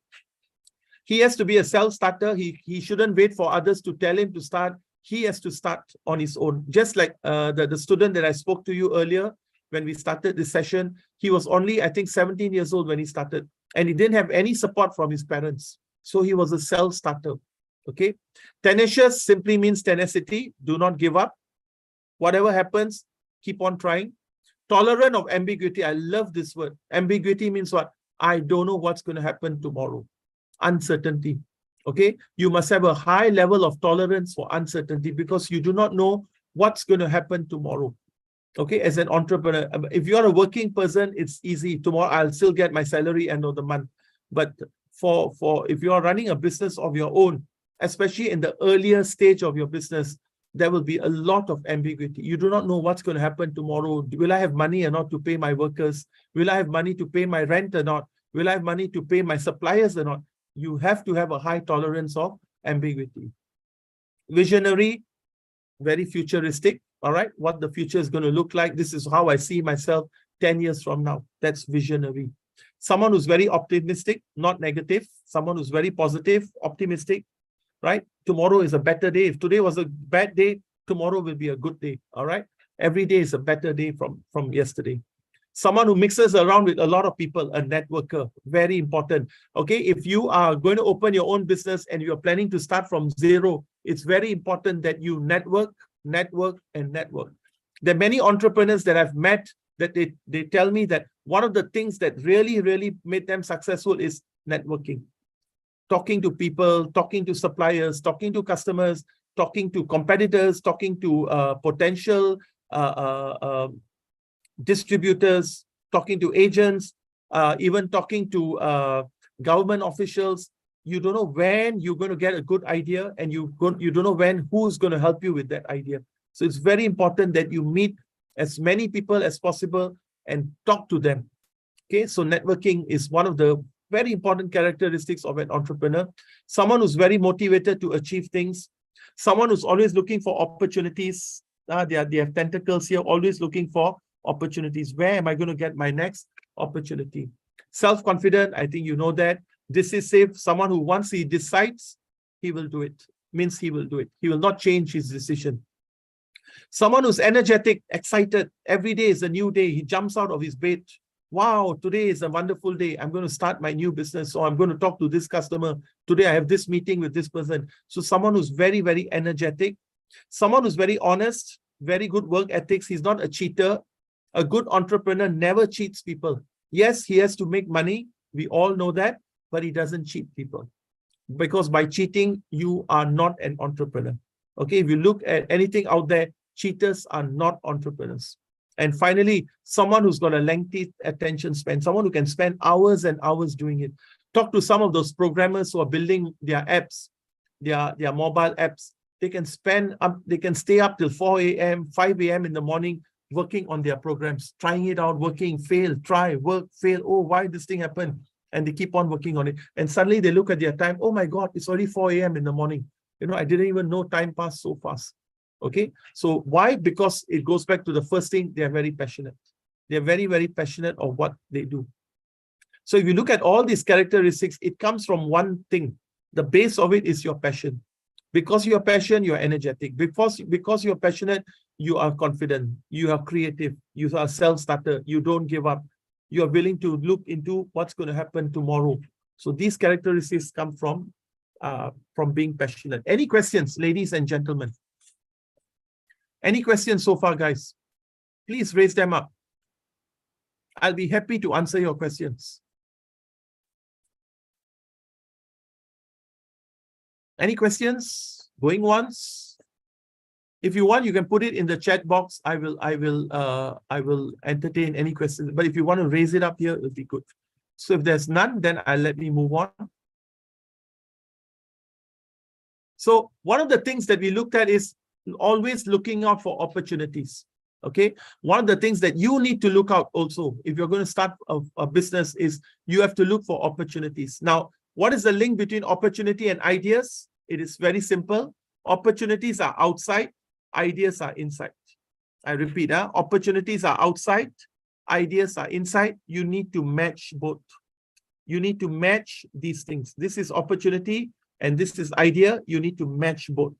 He has to be a self-starter. He shouldn't wait for others to tell him to start. He has to start on his own. Just like the student that I spoke to you earlier, when we started this session, he was only, I think, 17 years old when he started. And he didn't have any support from his parents. So he was a self-starter. Okay. Tenacious simply means tenacity. Do not give up. Whatever happens, keep on trying. Tolerant of ambiguity. I love this word. Ambiguity means what? I don't know what's going to happen tomorrow. Uncertainty. Okay. You must have a high level of tolerance for uncertainty because you do not know what's going to happen tomorrow. Okay. As an entrepreneur, if you're a working person, it's easy. Tomorrow I'll still get my salary end of the month. But if you are running a business of your own, especially in the earlier stage of your business, there will be a lot of ambiguity. You do not know what's going to happen tomorrow. Will I have money or not to pay my workers? Will I have money to pay my rent or not? Will I have money to pay my suppliers or not? You have to have a high tolerance of ambiguity. Visionary, very futuristic. All right, what the future is going to look like. This is how I see myself 10 years from now. That's visionary. Someone who's very optimistic, not negative. Someone who's very positive, optimistic, right? Tomorrow is a better day. If today was a bad day, tomorrow will be a good day, all right? Every day is a better day from yesterday. Someone who mixes around with a lot of people, a networker, very important. Okay, if you are going to open your own business and you're planning to start from zero, it's very important that you network, and network. There are many entrepreneurs that I've met that they tell me that one of the things that really made them successful is networking. Talking to people, talking to suppliers, talking to customers, talking to competitors, talking to potential distributors, talking to agents, even talking to government officials. You don't know when you're going to get a good idea, and you don't know who's going to help you with that idea. So it's very important that you meet as many people as possible and talk to them. Okay, so networking is one of the very important characteristics of an entrepreneur. Someone who's very motivated to achieve things. Someone who's always looking for opportunities. They have tentacles here, always looking for opportunities. Where am I going to get my next opportunity? Self-confident, I think you know that. Decisive, someone who once he decides, he will do it. Means he will do it. He will not change his decision. Someone who's energetic, excited. Every day is a new day. He jumps out of his bed. Wow, today is a wonderful day. I'm going to start my new business. So I'm going to talk to this customer. Today I have this meeting with this person. So someone who's very energetic. Someone who's very honest, very good work ethics. He's not a cheater. A good entrepreneur never cheats people. Yes, he has to make money. We all know that, but he doesn't cheat people. Because by cheating, you are not an entrepreneur. Okay, if you look at anything out there, cheaters are not entrepreneurs. And finally, someone who's got a lengthy attention span, someone who can spend hours and hours doing it. Talk to some of those programmers who are building their apps, their mobile apps. They can stay up till 4 a.m., 5 a.m. in the morning, working on their programs, trying it out, working, fail, try, work, fail. Oh, why this thing happened? And they keep on working on it. And suddenly they look at their time. Oh my God, it's already 4 a.m. in the morning. You know, I didn't even know time passed so fast. Okay. So why? Because it goes back to the first thing, they are very passionate. They're very, very passionate of what they do. So if you look at all these characteristics, it comes from one thing. The base of it is your passion. Because you're passionate, you're energetic. Because you're passionate, you are confident. You are creative. You are self-starter. You don't give up. You are willing to look into what's going to happen tomorrow. So these characteristics come from being passionate. Any questions, ladies and gentlemen? Any questions so far, guys? Please raise them up. I'll be happy to answer your questions. Any questions? Going once? If you want, you can put it in the chat box. I will entertain any questions. But if you want to raise it up here, it'll be good. So if there's none, then let me move on. So one of the things that we looked at is always looking out for opportunities. Okay. One of the things that you need to look out also, if you're going to start a business, is you have to look for opportunities. Now, what is the link between opportunity and ideas? It is very simple. Opportunities are outside, ideas are inside. I repeat, opportunities are outside, ideas are inside. You need to match both. You need to match these things. This is opportunity and this is idea. You need to match both.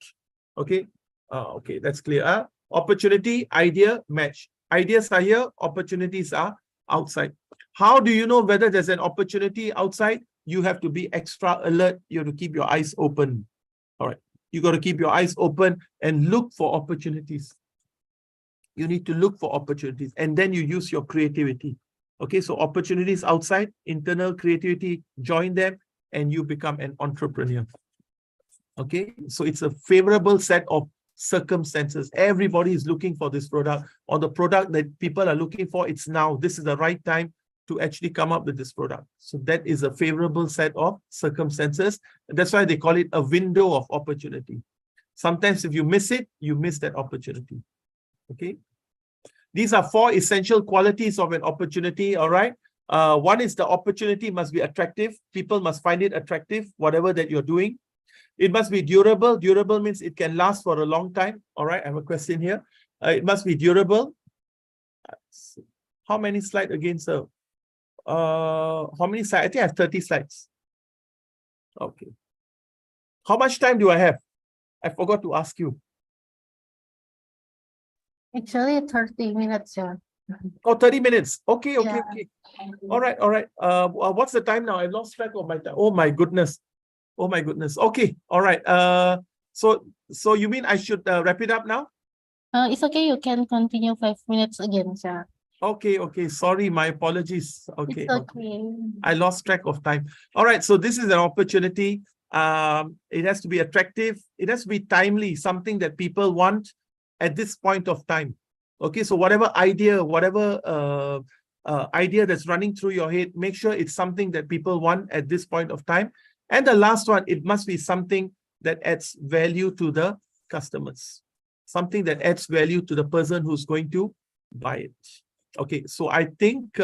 Okay. Okay, that's clear. Opportunity, idea, match. Ideas are here, opportunities are outside. How do you know whether there's an opportunity outside? You have to be extra alert. You have to keep your eyes open. All right. You got to keep your eyes open and look for opportunities. You need to look for opportunities and then you use your creativity. Okay, so opportunities outside, internal creativity, join them and you become an entrepreneur. Okay, so it's a favorable set of circumstances. Everybody is looking for this product or the product that people are looking for. It's now. This is the right time to actually come up with this product. So that is a favorable set of circumstances. And that's why they call it a window of opportunity. Sometimes if you miss it, you miss that opportunity. Okay. These are 4 essential qualities of an opportunity. All right. One is the opportunity must be attractive. People must find it attractive, whatever that you're doing. It must be durable. Durable means it can last for a long time. All right. I have a question here. It must be durable. How many slides again, sir? How many slides? I think I have 30 slides. Okay. How much time do I have? I forgot to ask you. Actually, 30 minutes, sir. Oh, 30 minutes. Okay, okay, Yeah. okay. All right, all right. What's the time now? I lost track of my time. Oh my goodness. Oh my goodness. Okay, all right. So you mean I should wrap it up now? It's okay. You can continue 5 minutes again, sir. Okay, okay. Sorry, my apologies. Okay, It's okay. I lost track of time. All right, so this is an opportunity. It has to be attractive. It has to be timely, something that people want at this point of time. Okay, so whatever idea, idea that's running through your head, make sure it's something that people want at this point of time. And the last one, it must be something that adds value to the customers, something that adds value to the person who's going to buy it. Okay, so I think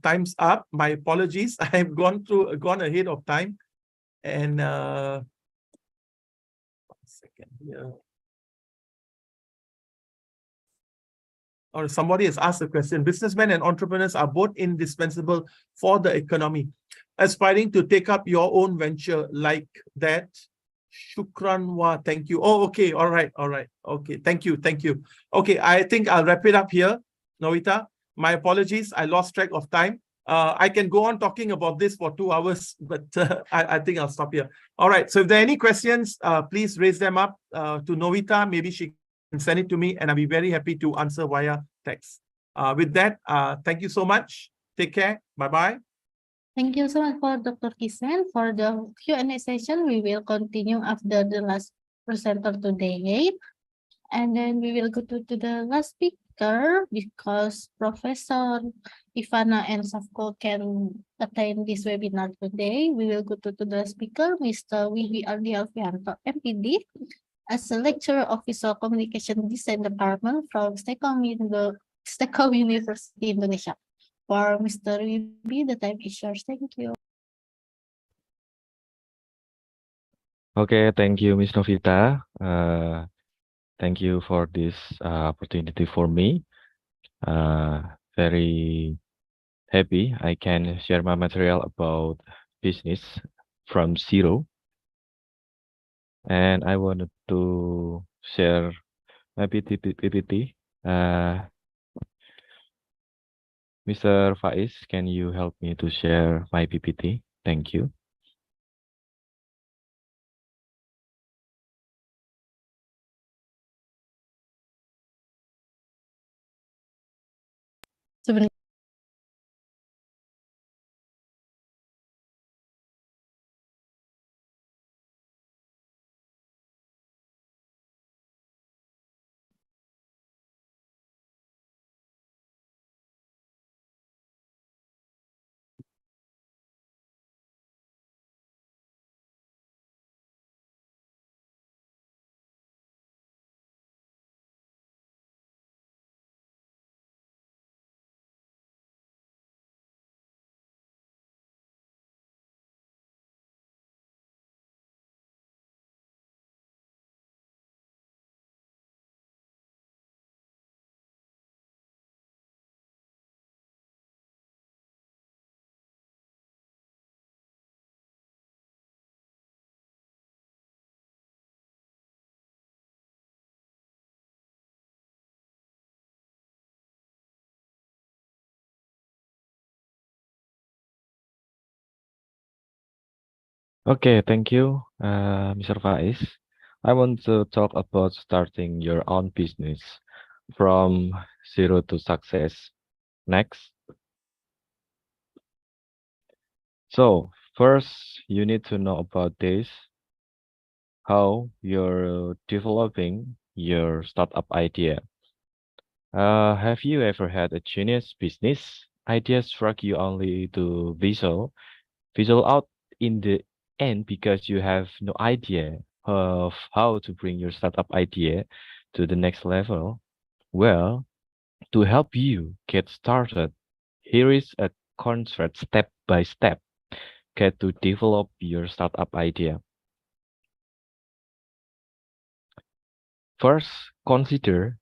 time's up. My apologies. I've gone ahead of time. And 1 second here. Or somebody has asked a question. Businessmen and entrepreneurs are both indispensable for the economy. Aspiring to take up your own venture like that. Shukran wa, thank you. Oh, okay, all right, all right. Okay, thank you, thank you. Okay, I think I'll wrap it up here, Novita. My apologies, I lost track of time. I can go on talking about this for 2 hours, but I think I'll stop here. All right, so if there are any questions, please raise them up to Novita. Maybe she can send it to me and I'll be very happy to answer via text. With that, thank you so much. Take care. Bye-bye. Thank you so much for Dr. Kishen. For the Q&A session, we will continue after the last presenter today. And then we will go to the last speaker because Professor Ivanna and Savko can attend this webinar today. We will go to the speaker, Mr. Wibi Ardi Alvianto, M.Pd, as a lecturer of Visual Communication Design Department from STEKOM University, Indonesia. For Mr. Wibi, the time is yours. Thank you. Okay, thank you, Miss Novita. Thank you for this opportunity for me. Very happy I can share my material about business from zero. And I wanted to share my PPT. Mr. Faiz, can you help me to share my PPT? Thank you. Sebenarnya Okay, thank you, Mr. Faiz. I want to talk about starting your own business from zero to success. Next. So, first, you need to know about this, how you're developing your startup idea. Have you ever had a genius business idea struck you only to visual out in the end because you have no idea of how to bring your startup idea to the next level? Well, to help you get started, here is a concept step by step guide to develop your startup idea. First, consider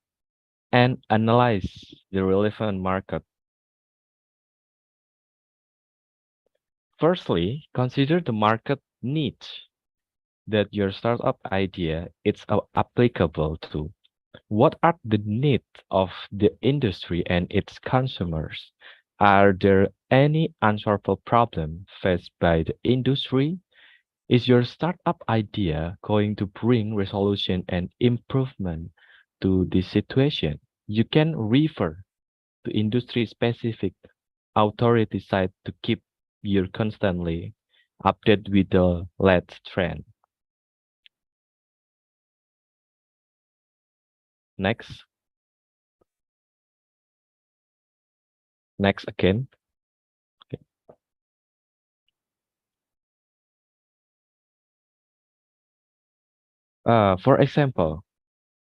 and analyze the relevant market. Firstly, consider the market niche that your startup idea is applicable to. What are the needs of the industry and its consumers? Are there any unsolved problems faced by the industry? Is your startup idea going to bring resolution and improvement to this situation? You can refer to industry-specific authority site to keep you constantly updated with the latest trend. Next, next again. For example,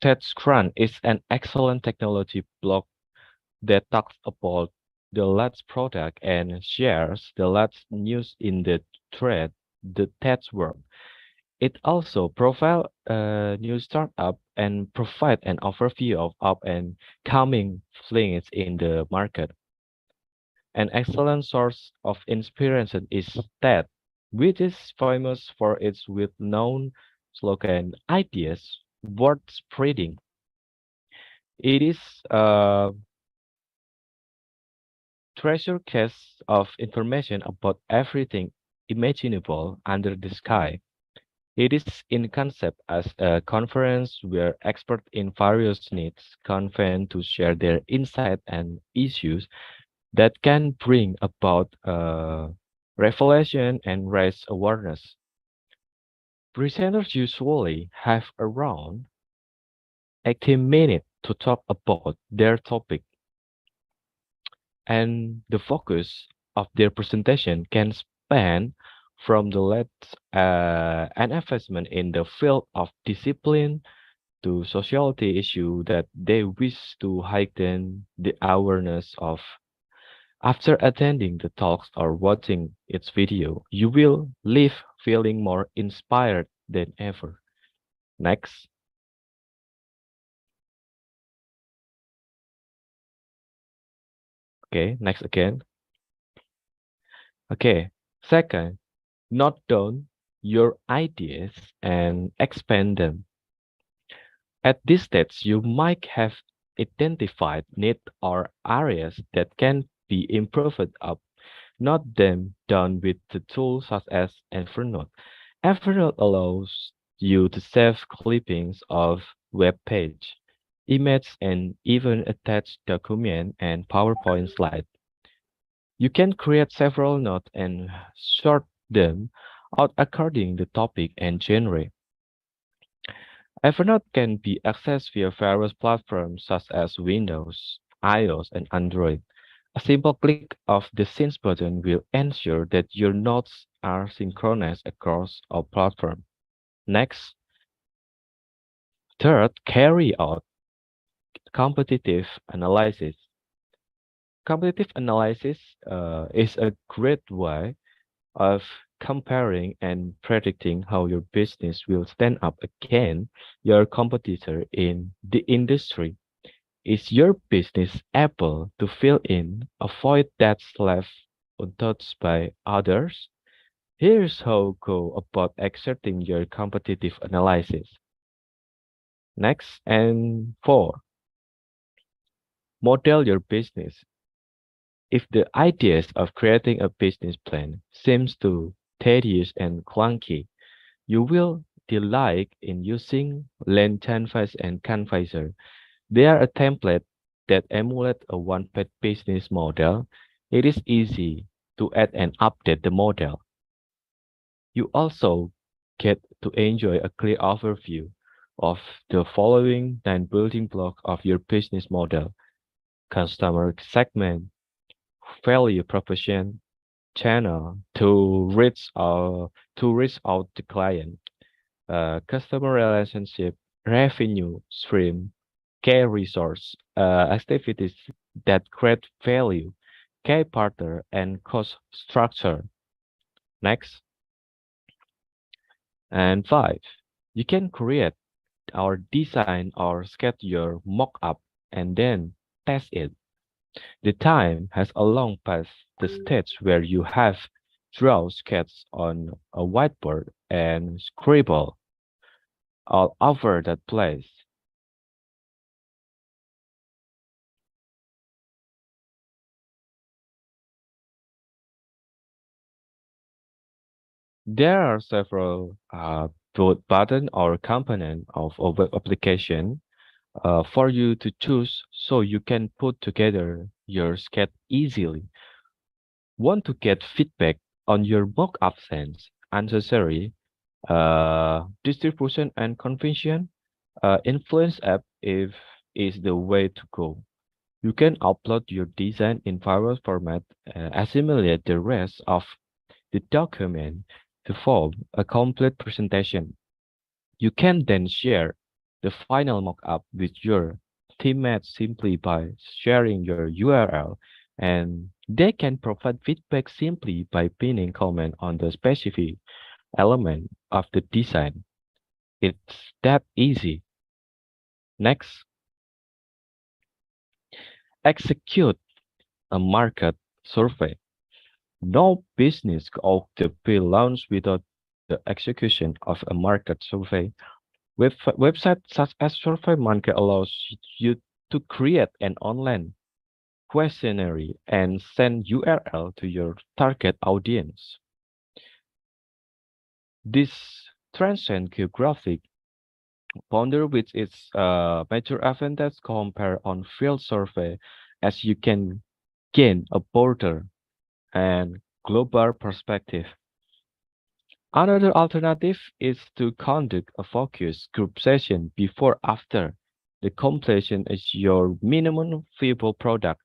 TEDScrunch is an excellent technology blog that talks about the latest product and shares the latest news in the thread, the TED's world. It also profiles a new startup and provide an overview of up and coming things in the market. An excellent source of inspiration is TED, which is famous for its well-known slogan, ideas worth spreading. It is a treasure chest of information about everything imaginable under the sky. It is in concept as a conference where experts in various needs convene to share their insight and issues that can bring about revelation and raise awareness. Presenters usually have around 80 minutes to talk about their topic, and the focus of their presentation can span from the an investment in the field of discipline to sociality issue that they wish to heighten the awareness of. After attending the talks or watching its video, you will leave feeling more inspired than ever. Next. Okay, next again. Okay, second, note down your ideas and expand them. At this stage, you might have identified needs or areas that can be improved up. Note them down with the tools such as Evernote. Evernote allows you to save clippings of web page, images, and even attach document and PowerPoint slides. You can create several notes and sort them out according to topic and genre. Evernote can be accessed via various platforms such as Windows, iOS, and Android. A simple click of the Sync button will ensure that your notes are synchronized across all platforms. Next, third, carry out competitive analysis. Competitive analysis is a great way of comparing and predicting how your business will stand up against your competitor in the industry. Is your business able to fill in a void that's left untouched by others? Here's how go about exerting your competitive analysis. Next, and four, model your business. If the ideas of creating a business plan seems too tedious and clunky, you will delight in using Land Canvas and Canvasser. They are a template that emulate a one-page business model. It is easy to add and update the model. You also get to enjoy a clear overview of the following 9 building blocks of your business model: customer segment, value proposition, channel to reach out the client, customer relationship, revenue stream, care resource, activities that create value, care partner, and cost structure. Next, and five, you can create or design or sketch your mock-up and then test it. The time has a long past the stage where you have draw sketches on a whiteboard and scribble all over that place. There are several both button or component of a web application for you to choose so you can put together your sketch easily. Want to get feedback on your mock-up sense, unnecessary distribution and convention? Influence app if is the way to go. You can upload your design in various format, assimilate the rest of the document to form a complete presentation. You can then share the final mockup with your teammates simply by sharing your URL, and they can provide feedback simply by pinning comment on the specific element of the design. It's that easy. Next, execute a market survey. No business could be launched without the execution of a market survey. Websites such as SurveyMonkey allows you to create an online questionnaire and send URL to your target audience. This transcends geographic boundary with its major advantage compared on field survey, as you can gain a broader and global perspective. Another alternative is to conduct a focus group session before after the completion is your minimum viable product.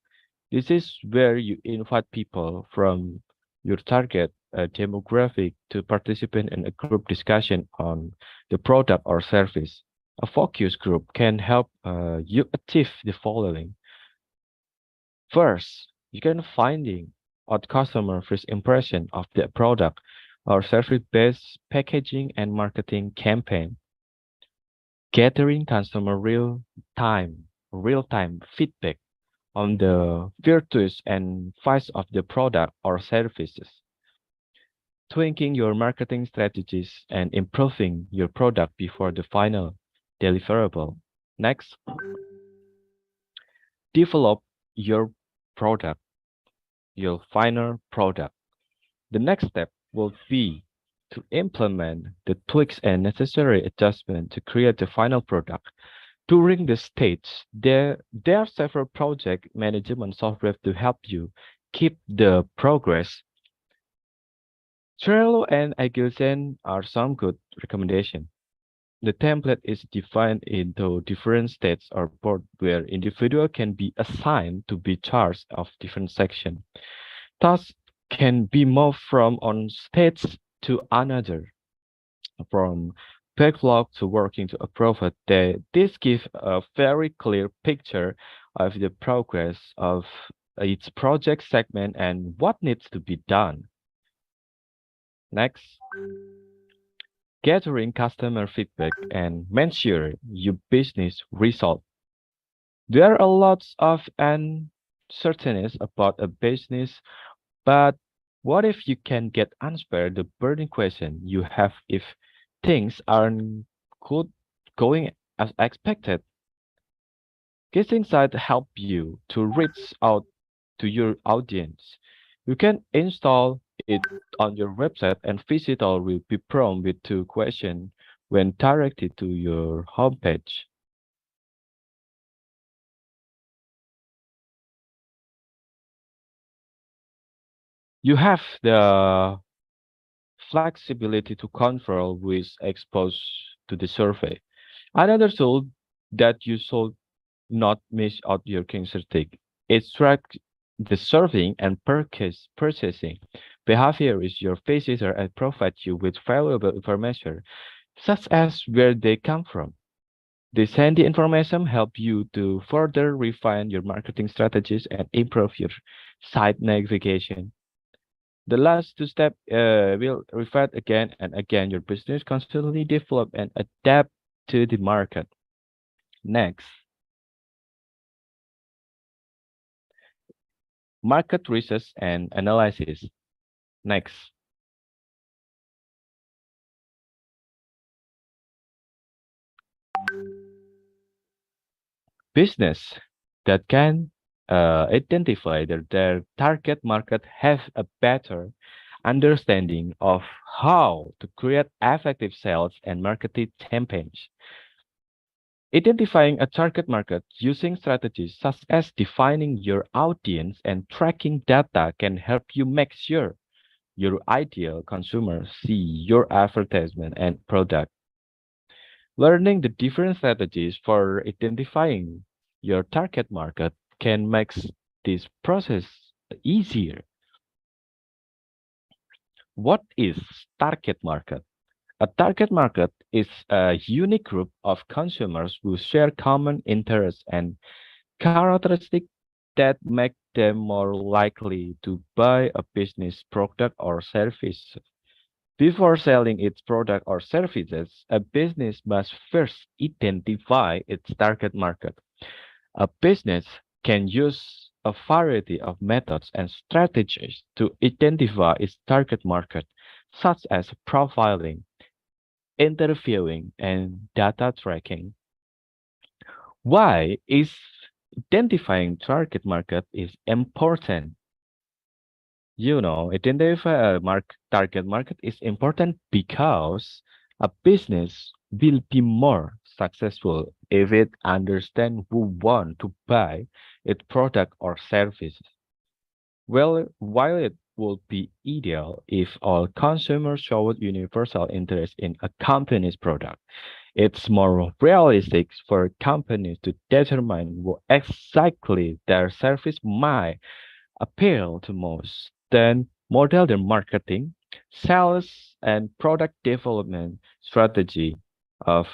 This is where you invite people from your target demographic to participate in a group discussion on the product or service. A focus group can help you achieve the following. First, you can finding out customer first impression of the product. or service-based packaging and marketing campaign, gathering customer real-time feedback on the virtues and vice of the product or services, tweaking your marketing strategies and improving your product before the final deliverable. Next, develop your product, your final product. The next step will be to implement the tweaks and necessary adjustment to create the final product. During the stage, there are several project management software to help you keep the progress. Trello and Agilzen are some good recommendations. The template is defined into different states or board where individual can be assigned to be charged of different section. Tasks can be moved from one stage to another, from backlog to working to approve it. This gives a very clear picture of the progress of each project segment and what needs to be done. Next, gathering customer feedback and measure your business result. There are lots of uncertainties about a business, but what if you can get answer the burning question you have if things aren't good going as expected? This insight help you to reach out to your audience. You can install it on your website and visitor will be prompted with two questions when directed to your homepage. You have the flexibility to control who is exposed to the survey. Another tool that you should not miss out your characteristic is track the serving and purchasing behavior is your visitor and provide you with valuable information, such as where they come from. This handy information help you to further refine your marketing strategies and improve your site navigation. The last two steps will refine again and again your business constantly develop and adapt to the market. Next, market research and analysis. Next, business that can identify their target market have a better understanding of how to create effective sales and marketing campaigns. Identifying a target market using strategies such as defining your audience and tracking data can help you make sure your ideal consumers see your advertisement and product. Learning the different strategies for identifying your target market can make this process easier. What is target market? A target market is a unique group of consumers who share common interests and characteristics that make them more likely to buy a business product or service. Before selling its product or services, a business must first identify its target market. A business can use a variety of methods and strategies to identify its target market, such as profiling, interviewing, and data tracking. Why is identifying target market is important? Identify a target market is important because a business will be more successful if it understands who want to buy its product or services. Well, while it would be ideal if all consumers showed universal interest in a company's product, it's more realistic for companies to determine what exactly their service might appeal to most, then model their marketing, sales, and product development strategy of,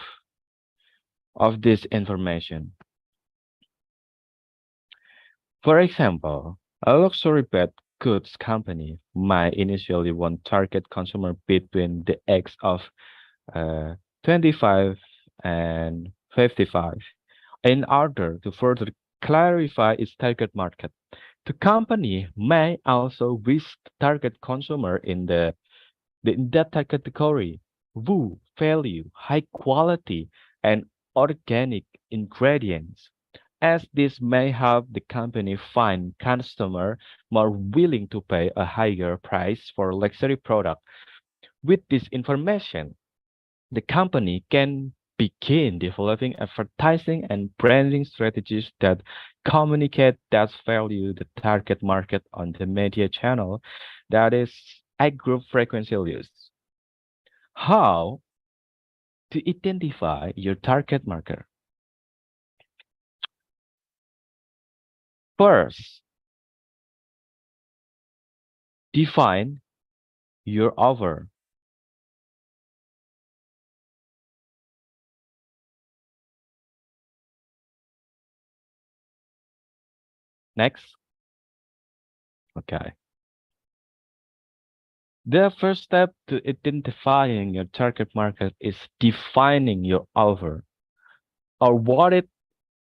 of this information. For example, a luxury bed goods company might initially want target consumer between the age of 25 and 55 in order to further clarify its target market. The company may also wish to target consumer in that category who value high quality and organic ingredients, as this may help the company find customer more willing to pay a higher price for luxury product. With this information, the company can begin developing advertising and branding strategies that communicate that value the target market on the media channel, that is age group frequency use. How to identify your target market? First, define your offer. Next. Okay. The first step to identifying your target market is defining your offer, or what it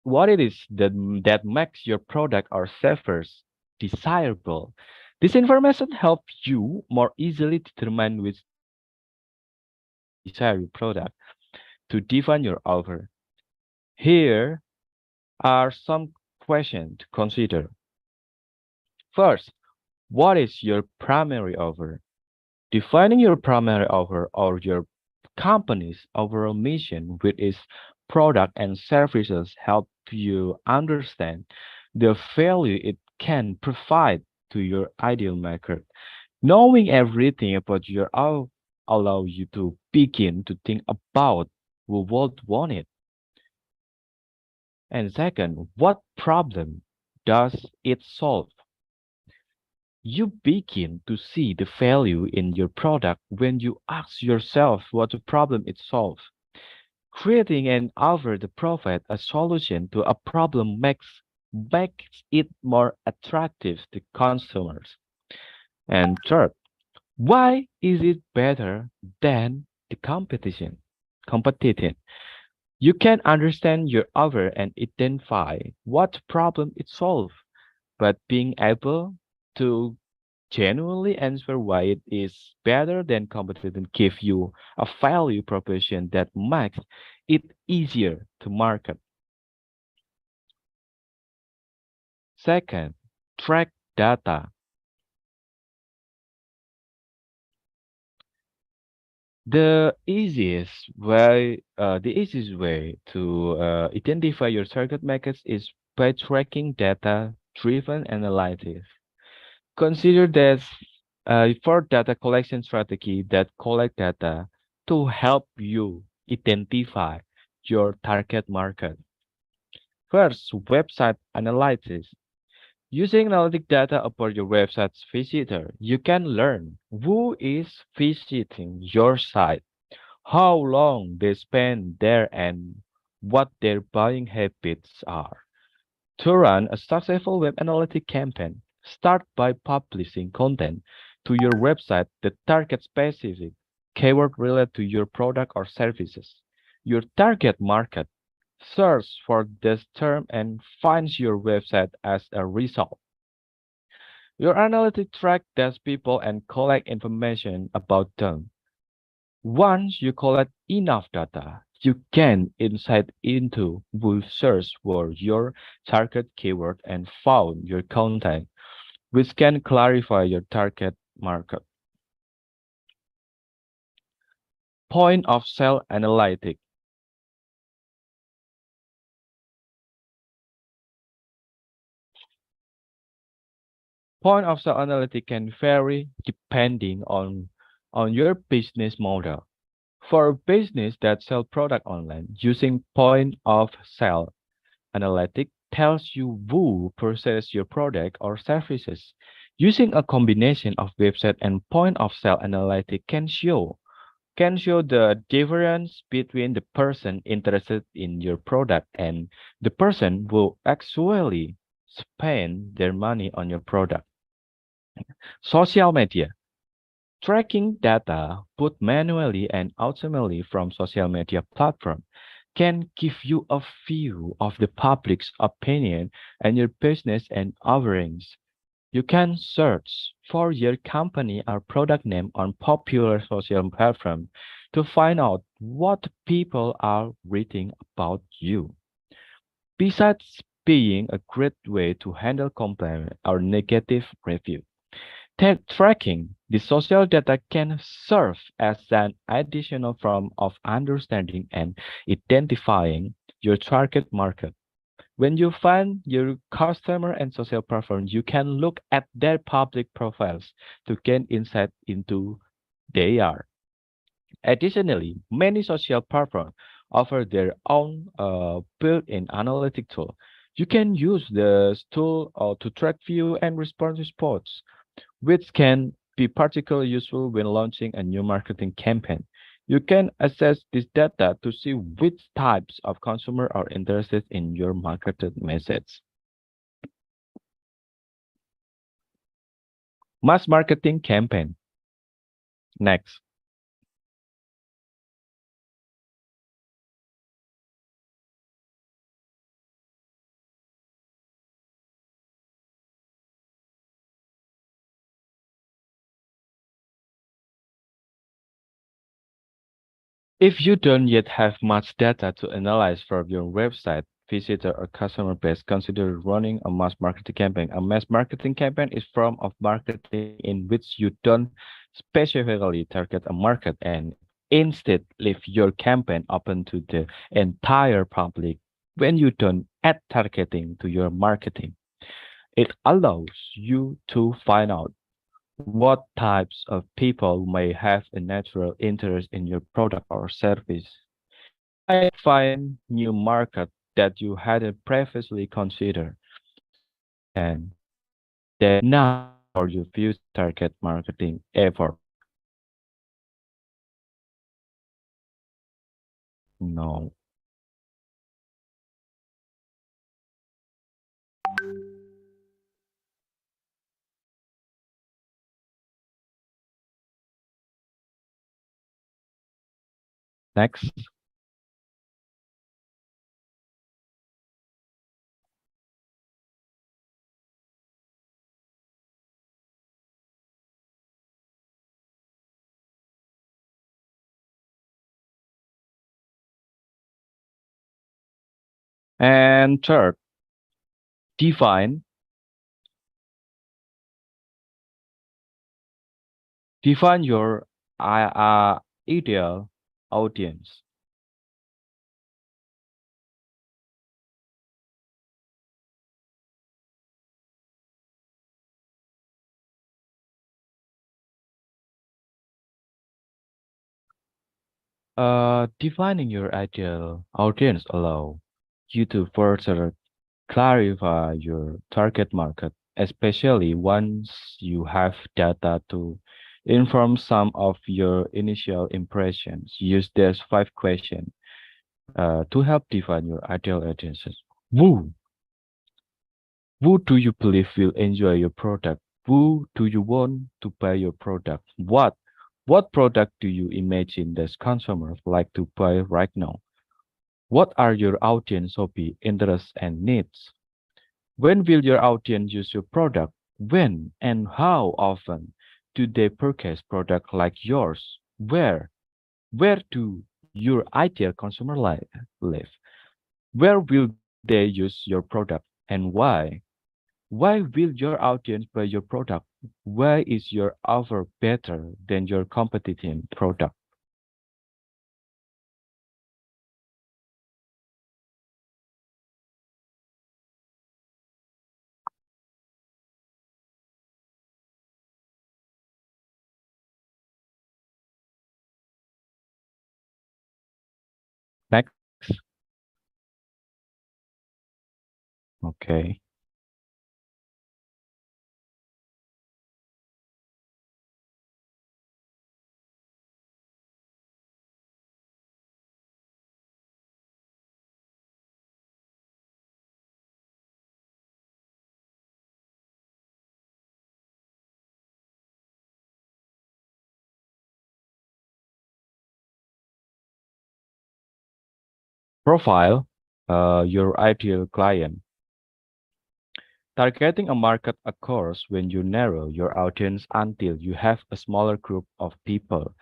is that makes your product or service desirable. This information helps you more easily determine which desired product to define your offer. Here are some questions to consider. First, what is your primary offer? Defining your primary offer or your company's overall mission with its product and services help you understand the value it can provide to your ideal market. Knowing everything about your offer allow you to begin to think about who would want it. And second, what problem does it solve? You begin to see the value in your product when you ask yourself what the problem it solves. Creating and offer the provide a solution to a problem makes it more attractive to consumers. And third, why is it better than the competition? You can understand your offer and identify what problem it solves, but being able to genuinely answer why it is better than competition give you a value proposition that makes it easier to market. Second, track data. The easiest way to identify your target markets is by tracking data-driven analytics. Consider that for data collection strategy that collect data to help you identify your target market. First, website analysis. Using analytic data about your website's visitor, you can learn who is visiting your site, how long they spend there, and what their buying habits are. To run a successful web analytic campaign, start by publishing content to your website that target specific keyword related to your product or services. Your target market search for this term and finds your website as a result. Your analytic track these people and collect information about them. Once you collect enough data, you gain insight into who search for your target keyword and found your content, which can clarify your target market. Point of sale analytic. Point of sale analytic can vary depending on your business model. For a business that sells product online, using point of sale analytic tells you who purchased your product or services. Using a combination of website and point of sale analytic can show the difference between the person interested in your product and the person who actually spend their money on your product. Social media. Tracking data, both manually and ultimately from social media platform, can give you a view of the public's opinion and your business and offerings. You can search for your company or product name on popular social platform to find out what people are reading about you. Besides being a great way to handle complaint or negative review, tracking the social data can serve as an additional form of understanding and identifying your target market. When you find your customer and social platform, you can look at their public profiles to gain insight into they are. Additionally, many social platforms offer their own built-in analytic tool. You can use this tool to track view and response reports, which can be particularly useful when launching a new marketing campaign. You can assess this data to see which types of consumer are interested in your marketed message. Mass marketing campaign. Next. If you don't yet have much data to analyze from your website, visitor, or customer base, consider running a mass marketing campaign. A mass marketing campaign is a form of marketing in which you don't specifically target a market and instead leave your campaign open to the entire public. When you don't add targeting to your marketing, it allows you to find out what types of people may have a natural interest in your product or service. You might find new market that you hadn't previously considered. You can use that now for your future target marketing effort. No. Next. And third, define define your ideal audience. Defining your ideal audience allow you to further clarify your target market, especially once you have data to inform some of your initial impressions. Use these 5 questions to help define your ideal audiences. Who? Who do you believe will enjoy your product? Who do you want to buy your product? What? What product do you imagine that consumers like to buy right now? What are your audience hobby, interests, and needs? When will your audience use your product? When and how often do they purchase product like yours? Where? Where do your ideal consumer live? Where will they use your product and why? Why will your audience buy your product? Why is your offer better than your competitive product? Next. Okay. Profile your ideal client. Targeting a market occurs when you narrow your audience until you have a smaller group of people.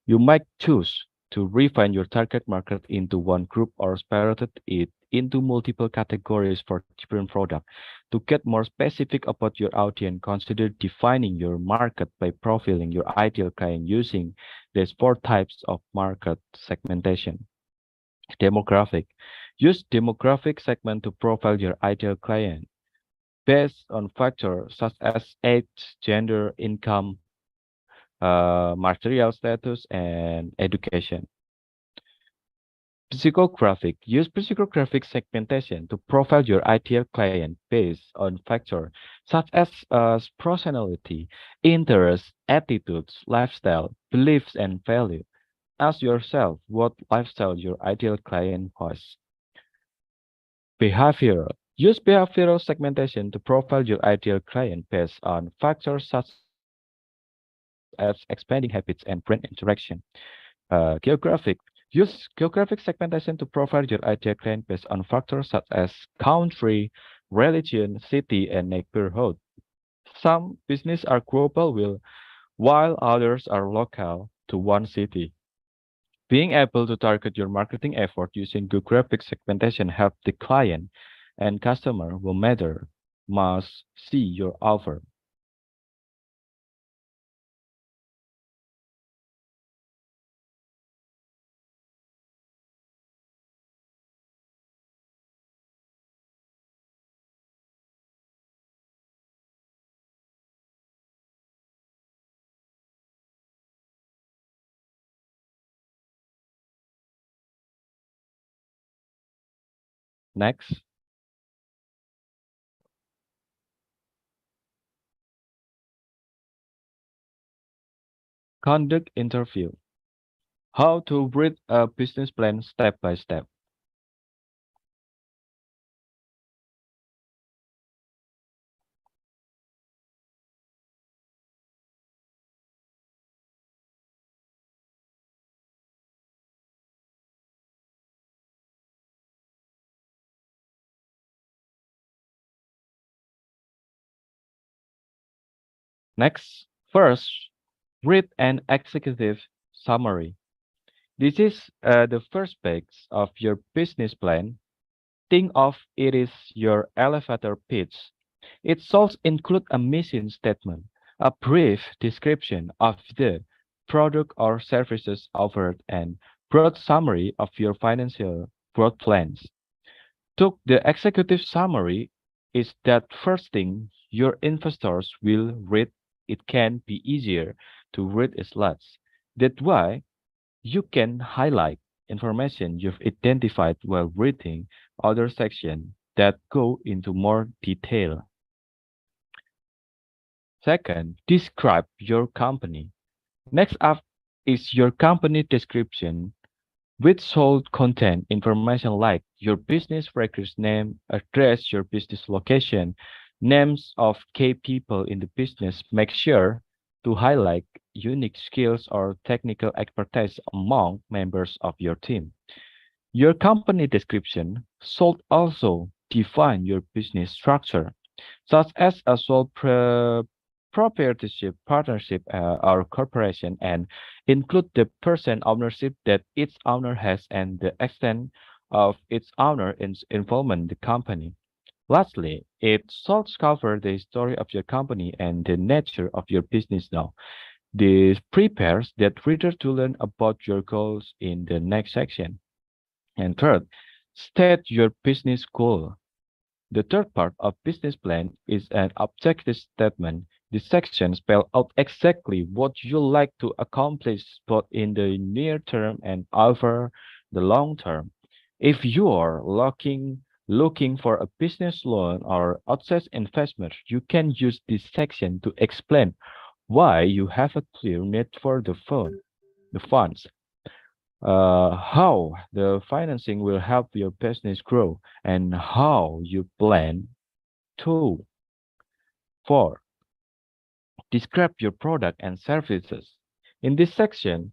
You might choose to refine your target market into one group or separate it into multiple categories for different products. To get more specific about your audience, consider defining your market by profiling your ideal client using these four types of market segmentation. Demographic. Use demographic segment to profile your ideal client based on factors such as age, gender, income, material status, and education. Psychographic. Use psychographic segmentation to profile your ideal client based on factors such as personality, interests, attitudes, lifestyle, beliefs, and value. Ask yourself what lifestyle your ideal client has. Behavioral. Use behavioral segmentation to profile your ideal client based on factors such as expanding habits and brain interaction. Geographic. Use geographic segmentation to profile your ideal client based on factors such as country, religion, city, and neighborhood. Some businesses are global while others are local to one city. Being able to target your marketing effort using geographic segmentation help the client and customer will matter must see your offer. Next, conduct interview. How to read a business plan step by step. Next, first, read an executive summary. This is the first page of your business plan. Think of it as your elevator pitch. It should include a mission statement, a brief description of the product or services offered, and broad summary of your financial growth plans. Took the executive summary is that first thing your investors will read. It can be easier to read slides. That's why you can highlight information you've identified while reading other sections that go into more detail. Second, describe your company. Next up is your company description, which should contain information like your business record's name, address, your business location, names of key people in the business. Make sure to highlight unique skills or technical expertise among members of your team. Your company description should also define your business structure, such as a sole proprietorship, partnership, or corporation, and include the person ownership that each owner has and the extent of its owner involvement in the company. Lastly, it should cover the story of your company and the nature of your business now. This prepares that reader to learn about your goals in the next section. And third, state your business goal. The third part of business plan is an objective statement. This section spells out exactly what you like to accomplish both in the near term and over the long term. If you are looking for a business loan or outside investment, you can use this section to explain why you have a clear need for the funds, how the financing will help your business grow, and how you plan to. 4. Describe your product and services. In this section,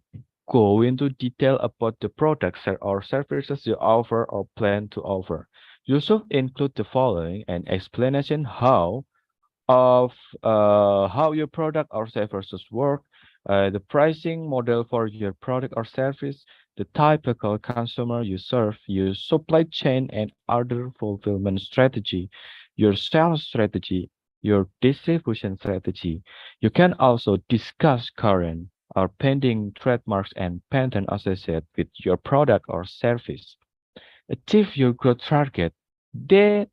go into detail about the products or services you offer or plan to offer. You should include the following: an explanation of how your product or services work, the pricing model for your product or service, the typical consumer you serve, your supply chain and other fulfillment strategy, your sales strategy, your distribution strategy. You can also discuss current or pending trademarks and patent associated with your product or service. Achieve your growth target. DK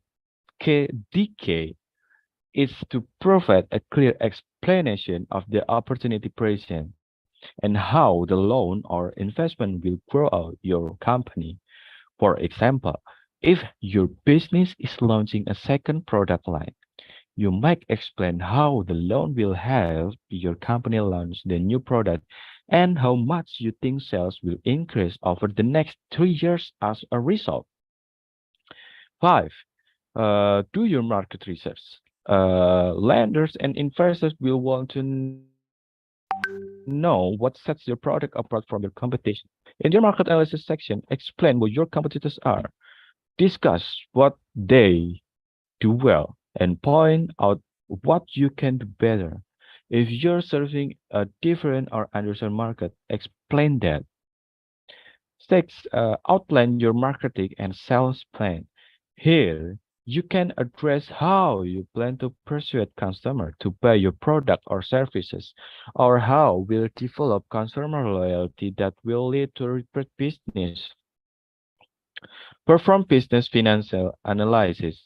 is to provide a clear explanation of the opportunity present and how the loan or investment will grow out your company. For example, if your business is launching a second product line, you might explain how the loan will help your company launch the new product and how much you think sales will increase over the next 3 years as a result. 5. Do your market research. Lenders and investors will want to know what sets your product apart from your competition. In your market analysis section, explain what your competitors are, discuss what they do well, and point out what you can do better. If you're serving a different or underserved market, explain that. 6. Outline your marketing and sales plan. Here, you can address how you plan to persuade customer to buy your product or services, or how will develop consumer loyalty that will lead to repeat business. Perform business financial analysis.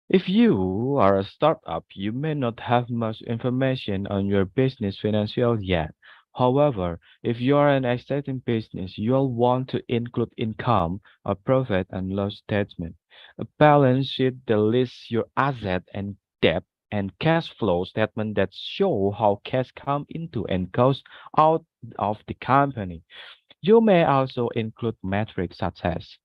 If you are a startup, you may not have much information on your business financials yet. However, if you are an exciting business, you'll want to include income, a profit and loss statement, a balance sheet that lists your asset and debt, and cash flow statement that show how cash come into and goes out of the company. You may also include metrics such as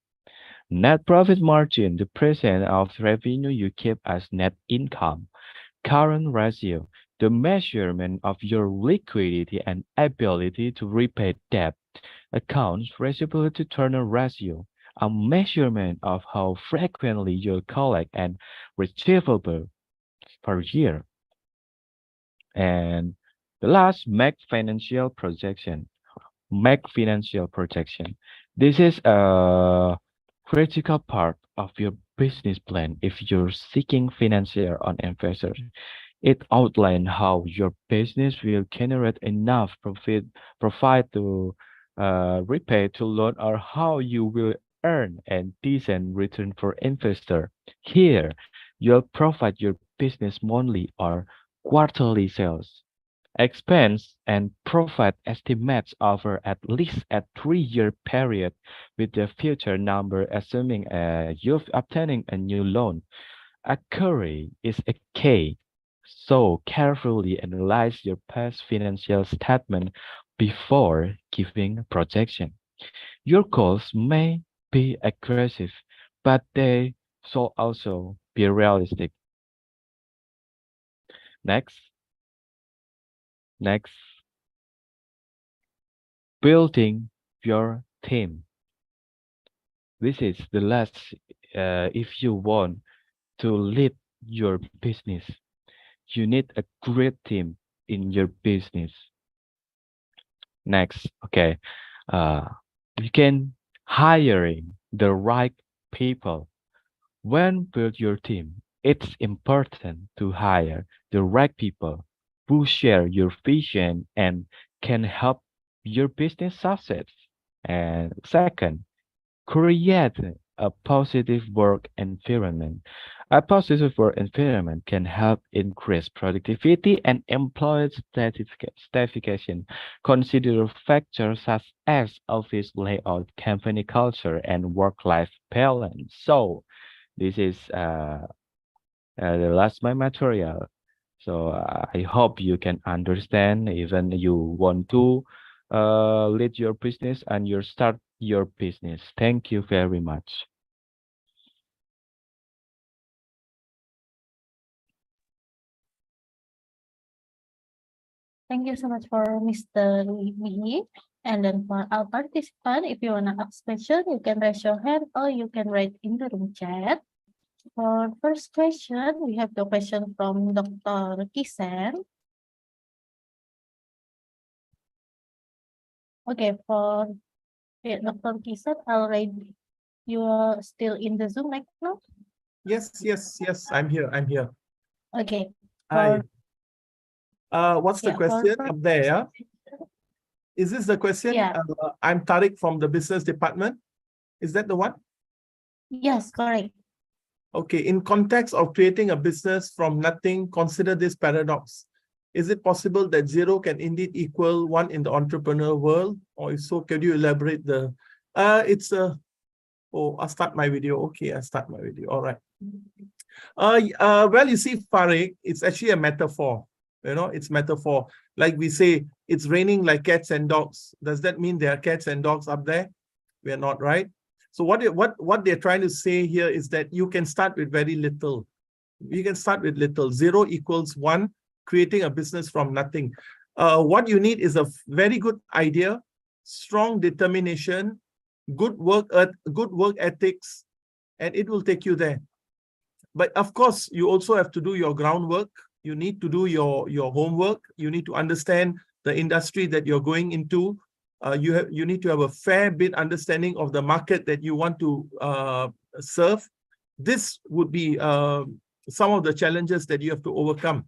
net profit margin, the percent of revenue you keep as net income. Current ratio, the measurement of your liquidity and ability to repay debt. Accounts receivable to turnover ratio, a measurement of how frequently you collect and receivable per year. And the last, make financial projection. Make financial projection. This is a critical part of your business plan if you're seeking financial on investors. It outlines how your business will generate enough profit to repay to loan, or how you will earn a decent return for investor. Here, you'll provide your business monthly or quarterly sales, expense, and profit estimates over at least a 3-year period, with the future number assuming you're obtaining a new loan. Accuracy is a key, so carefully analyze your past financial statement before giving a projection. Your goals may be aggressive, but they should also be realistic. Next, next, building your team. This is the last. If you want to lead your business, you need a great team in your business. Next, okay, you can hiring the right people. When build your team, it's important to hire the right people who share your vision and can help your business success. And second, create a positive work environment. A positive work environment can help increase productivity and employee satisfaction. Consider factors such as office layout, company culture, and work-life balance. So this is the last my material. So I hope you can understand. Even you want to lead your business and you start your business. Thank you very much. Thank you so much for Mr. Wibi. And then for our participant, if you wanna ask question, you can raise your hand or you can write in the room chat. For first question, we have the question from Dr. Kishen. Okay, for Dr. Kishen, already you are still in the Zoom right now? Yes, I'm here. Okay. Hi. For, What's the yeah, for question first up there? Yeah? Is this the question? Yeah. I'm Tariq from the business department. Is that the one? Yes, correct. Okay, in context of creating a business from nothing, consider this paradox. Is it possible that zero can indeed equal one in the entrepreneur world? Or if so, can you elaborate the, oh, I'll start my video. Okay, I'll start my video. All right. Well, you see, Farid, it's actually a metaphor. You know, it's metaphor. Like we say, it's raining like cats and dogs. Does that mean there are cats and dogs up there? We are not, right? So what they're trying to say here is that you can start with very little. You can start with little. 0 equals 1, creating a business from nothing. What you need is a very good idea, strong determination, good work ethics, and it will take you there. But of course, you also have to do your groundwork. You need to do your homework. You need to understand the industry that you're going into. You need to have a fair bit understanding of the market that you want to serve. This would be some of the challenges that you have to overcome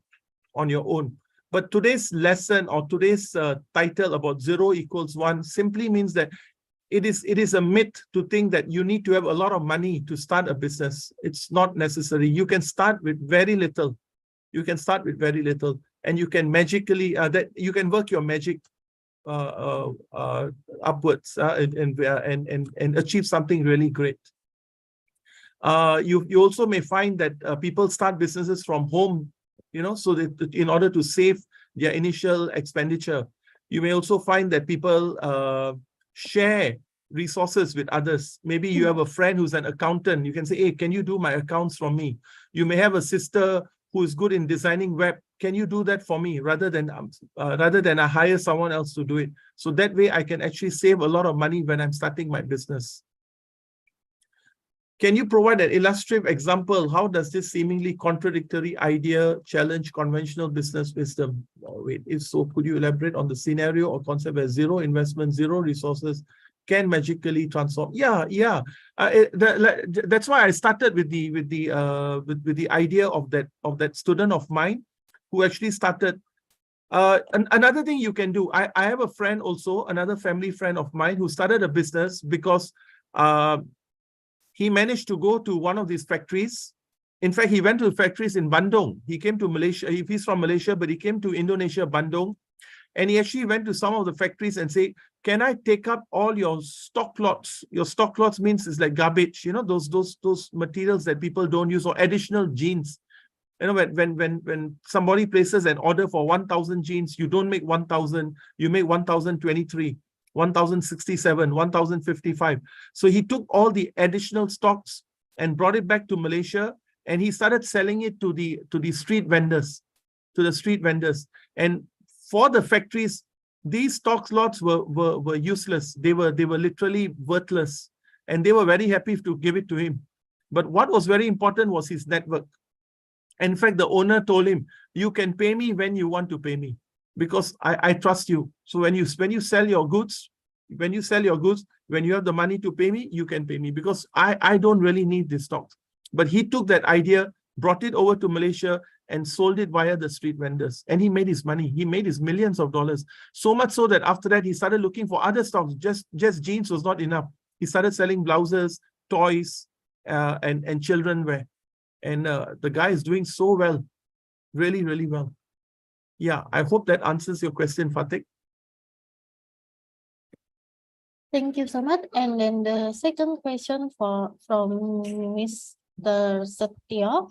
on your own. But today's lesson or today's title about 0 equals 1 simply means that it is a myth to think that you need to have a lot of money to start a business. It's not necessary. You can start with very little. You can start with very little, and you can magically you can work your magic upwards and achieve something really great. You also may find that people start businesses from home, you know, so that in order to save their initial expenditure. You may also find that people share resources with others. Maybe you have a friend who's an accountant. You can say, hey, can you do my accounts for me? You may have a sister who is good in designing web. Can you do that for me rather than I hire someone else to do it? So that way I can actually save a lot of money when I'm starting my business. Can you provide an illustrative example? How does this seemingly contradictory idea challenge conventional business wisdom? Oh, wait, if so, could you elaborate on the scenario or concept where 0 investment, 0 resources can magically transform? Yeah. That's why I started with the idea of that student of mine who actually started. Another thing you can do. I have a friend also, another family friend of mine who started a business because he managed to go to one of these factories. In fact, he went to factories in Bandung. He came to Malaysia. He's from Malaysia, but he came to Indonesia, Bandung. And he actually went to some of the factories and said, can I take up all your stock lots? Your stock lots means it's like garbage, you know, those materials that people don't use, or additional jeans. You know, when somebody places an order for 1,000 jeans, you don't make 1,000, you make 1,023. 1,067, 1,055. So he took all the additional stocks and brought it back to Malaysia, and he started selling it to the street vendors, And for the factories, these stock lots were useless. They were literally worthless, and they were very happy to give it to him. But what was very important was his network. And in fact, the owner told him, you can pay me when you want to pay me, because I trust you. So when you sell your goods, when you have the money to pay me, you can pay me, because I don't really need this stock. But he took that idea, brought it over to Malaysia, and sold it via the street vendors. And he made his money. He made his millions of dollars. So much so that after that, he started looking for other stocks. Just jeans was not enough. He started selling blouses, toys, and children wear. And the guy is doing so well, really, really well. Yeah, I hope that answers your question, Fatik. Thank you so much. And then the second question from Mr. Setio.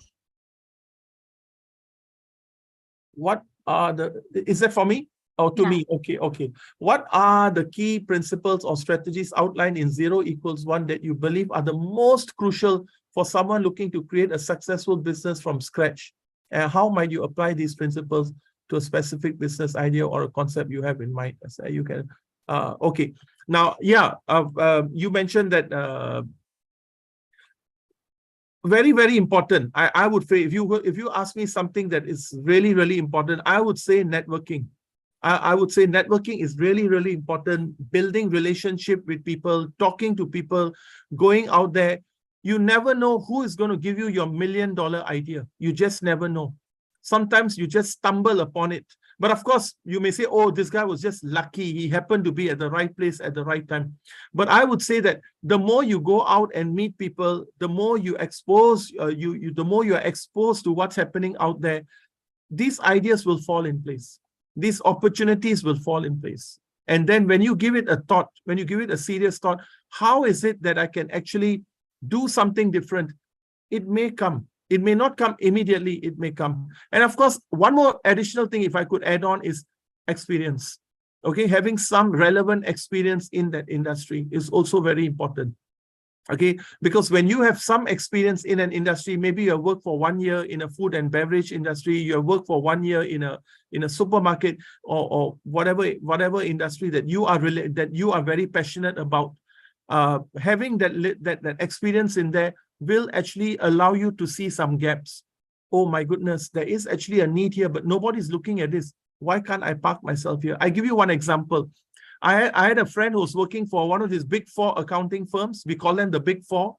What are is that for me? Oh, to me. Okay. What are the key principles or strategies outlined in 0 equals 1 that you believe are the most crucial for someone looking to create a successful business from scratch? And how might you apply these principles to a specific business idea or a concept you have in mind. So you can, okay. Now, yeah, you mentioned that very, very important. I would say if you ask me something that is really, really important, I would say networking. I would say networking is really, really important. Building relationship with people, talking to people, going out there. You never know who is going to give you your $1 million idea. You just never know. Sometimes you just stumble upon it. But of course, you may say, oh, this guy was just lucky. He happened to be at the right place at the right time. But I would say that the more you go out and meet people, the more you expose, the more you are exposed to what's happening out there, these ideas will fall in place. These opportunities will fall in place. And then when you give it a thought, when you give it a serious thought, how is it that I can actually do something different? It may come. It may not come immediately. It may come. And of course, one more additional thing, if I could add on, is experience. Okay, having some relevant experience in that industry is also very important. Okay, because when you have some experience in an industry, maybe you have worked for 1 year in a food and beverage industry, you have worked for 1 year in a supermarket or whatever industry that you are very passionate about. Having that experience in there will actually allow you to see some gaps. Oh my goodness, there is actually a need here, but nobody's looking at this. Why can't I park myself here? I give you one example. I had a friend who was working for one of these big 4 accounting firms. We call them the big 4.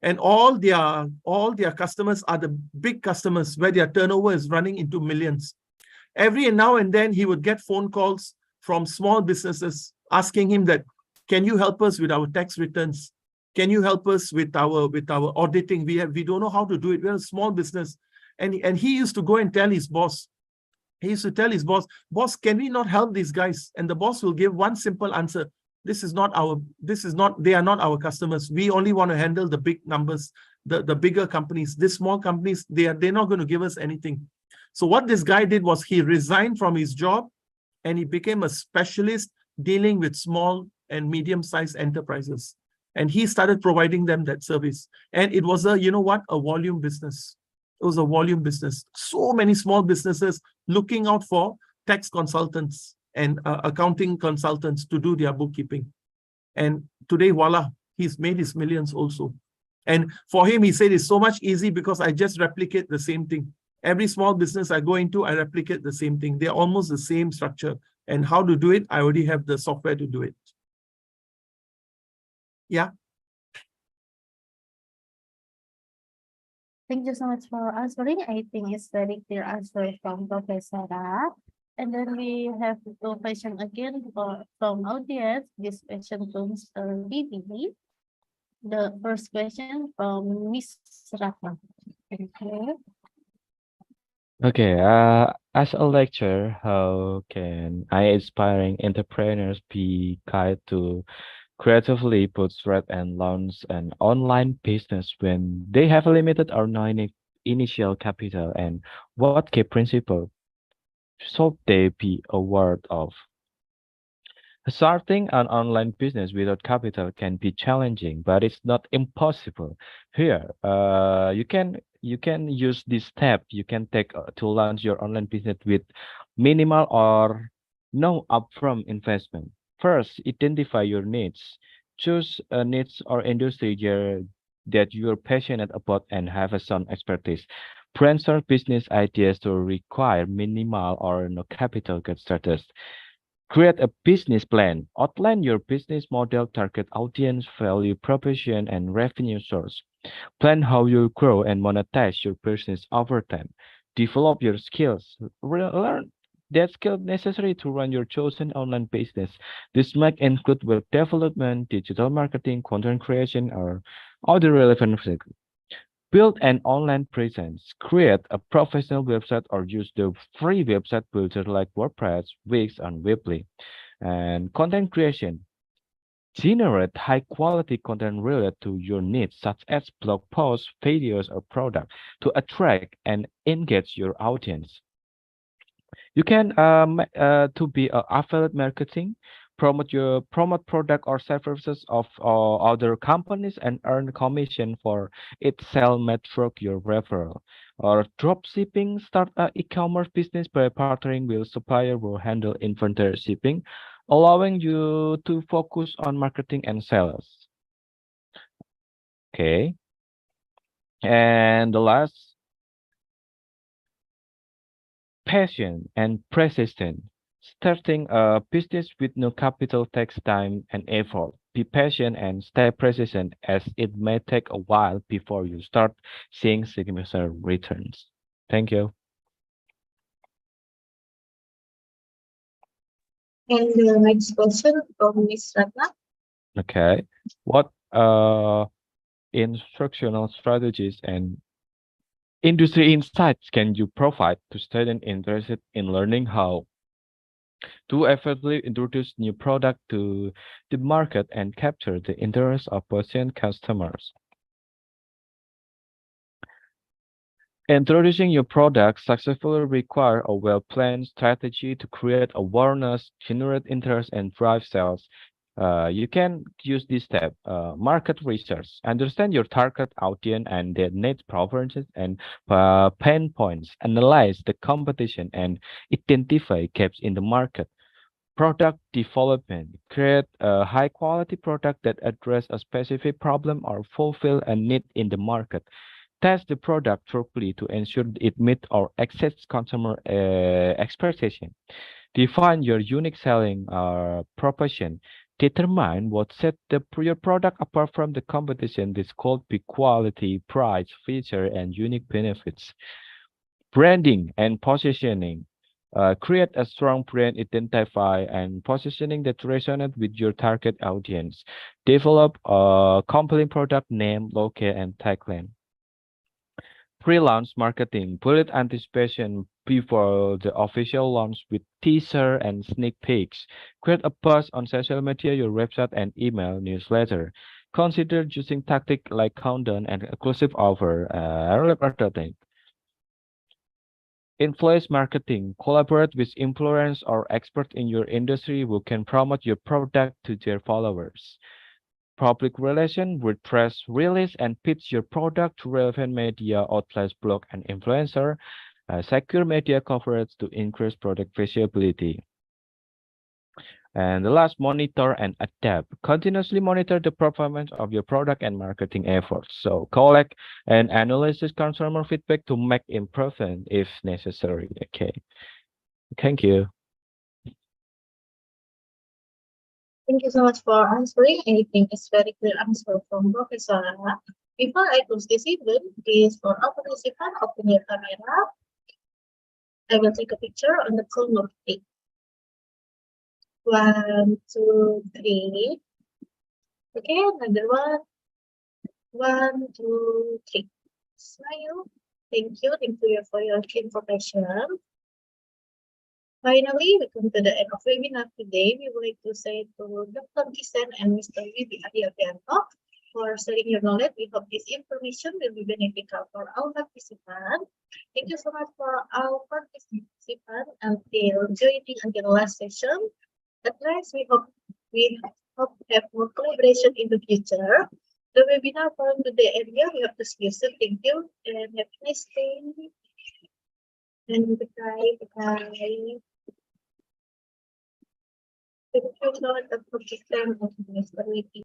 And all their customers are the big customers where their turnover is running into millions. Every now and then he would get phone calls from small businesses asking him that, can you help us with our tax returns? Can you help us with our auditing? We don't know how to do it. We're a small business. And he used to go and tell his boss. He used to tell his boss, boss, can we not help these guys? And the boss will give one simple answer. They are not our customers. We only want to handle the big numbers, the bigger companies. These small companies, they're not going to give us anything. So what this guy did was he resigned from his job and he became a specialist dealing with small and medium-sized enterprises. And he started providing them that service. And it was a volume business. It was a volume business. So many small businesses looking out for tax consultants and accounting consultants to do their bookkeeping. And today, voila, he's made his millions also. And for him, he said it's so much easy because I just replicate the same thing. Every small business I go into, I replicate the same thing. They're almost the same structure. And how to do it, I already have the software to do it. Yeah. Thank you so much for answering. I think it's very clear answer from Professor. And then we have 2 questions again from audience. This question from Mr. Wibi. The first question from Miss Ratna. Thank you. Okay, as a lecturer, how can inspiring entrepreneurs be guided to creatively bootstrap and launch an online business when they have limited or no initial capital, and what key principles should they be aware of? Starting an online business without capital can be challenging, but it's not impossible. Here, you can use this step you can take to launch your online business with minimal or no upfront investment. First, identify your needs. Choose a niche or industry that you're passionate about and have a sound expertise. Brainstorm business ideas to require minimal or no capital get started. Create a business plan. Outline your business model, target audience, value proposition, and revenue source. Plan how you grow and monetize your business over time. Develop your skills. Learn that skill necessary to run your chosen online business. This might include web development, digital marketing, content creation, or other relevant skills. Build an online presence. Create a professional website or use the free website builder like WordPress, Wix, and Weebly. And content creation. Generate high-quality content related to your needs, such as blog posts, videos, or products, to attract and engage your audience. You can to be affiliate marketing, promote product or services of other companies and earn commission for each sale made through your referral. Or drop shipping, start an e-commerce business by partnering with supplier will handle inventory shipping, allowing you to focus on marketing and sales. Okay. And the last, passion and persistence. Starting a business with no capital takes time and effort. Be patient and stay persistent as it may take a while before you start seeing significant returns. Thank you. And the next question from Ms. Ratna. Okay. What instructional strategies and industry insights can you provide to students interested in learning how to effectively introduce new product to the market and capture the interest of potential customers? Introducing your product successfully require a well-planned strategy to create awareness, generate interest, and drive sales. You can use this step, market research. Understand your target audience and their needs, preferences, and pain points. Analyze the competition and identify gaps in the market. Product development. Create a high-quality product that address a specific problem or fulfill a need in the market. Test the product thoroughly to ensure it meets or exceeds consumer expectation. Define your unique selling proposition. Determine what sets your product apart from the competition. This could be quality, price, feature, and unique benefits. Branding and positioning. Create a strong brand, identify and positioning that resonates with your target audience. Develop a compelling product name, logo, and tagline. Pre-launch marketing, bullet anticipation before the official launch with teaser and sneak peeks. Create a post on social media, your website, and email newsletter. Consider using tactics like countdown and exclusive offer. Other thing. Influence marketing. Collaborate with influencers or experts in your industry who can promote your product to their followers. Public relation with press release and pitch your product to relevant media outlets, blog, and influencer. Secure media coverage to increase product visibility. And the last, monitor and adapt. Continuously monitor the performance of your product and marketing efforts. So collect and analyze consumer feedback to make improvement if necessary. Okay. Thank you. Thank you so much for answering. I think it's very clear answer from Professor. Before I close this event, please for all participants open your camera. I will take a picture on the count of 3. 1, 2, 3. Okay, another one. 1, 2, 3. Smile. Thank you for your information. Finally, we come to the end of webinar today. We would like to say to Dr. Kishen and Mr. Wibi Alvianto for sharing your knowledge. We hope this information will be beneficial for our participants. Thank you so much for our participants until joining until the last session. At last, we hope to have more collaboration in the future. The webinar from today and here we have to see you soon. Thank you and have a nice day. And bye. Thank you, Lord, for the time of Mr. Wibi.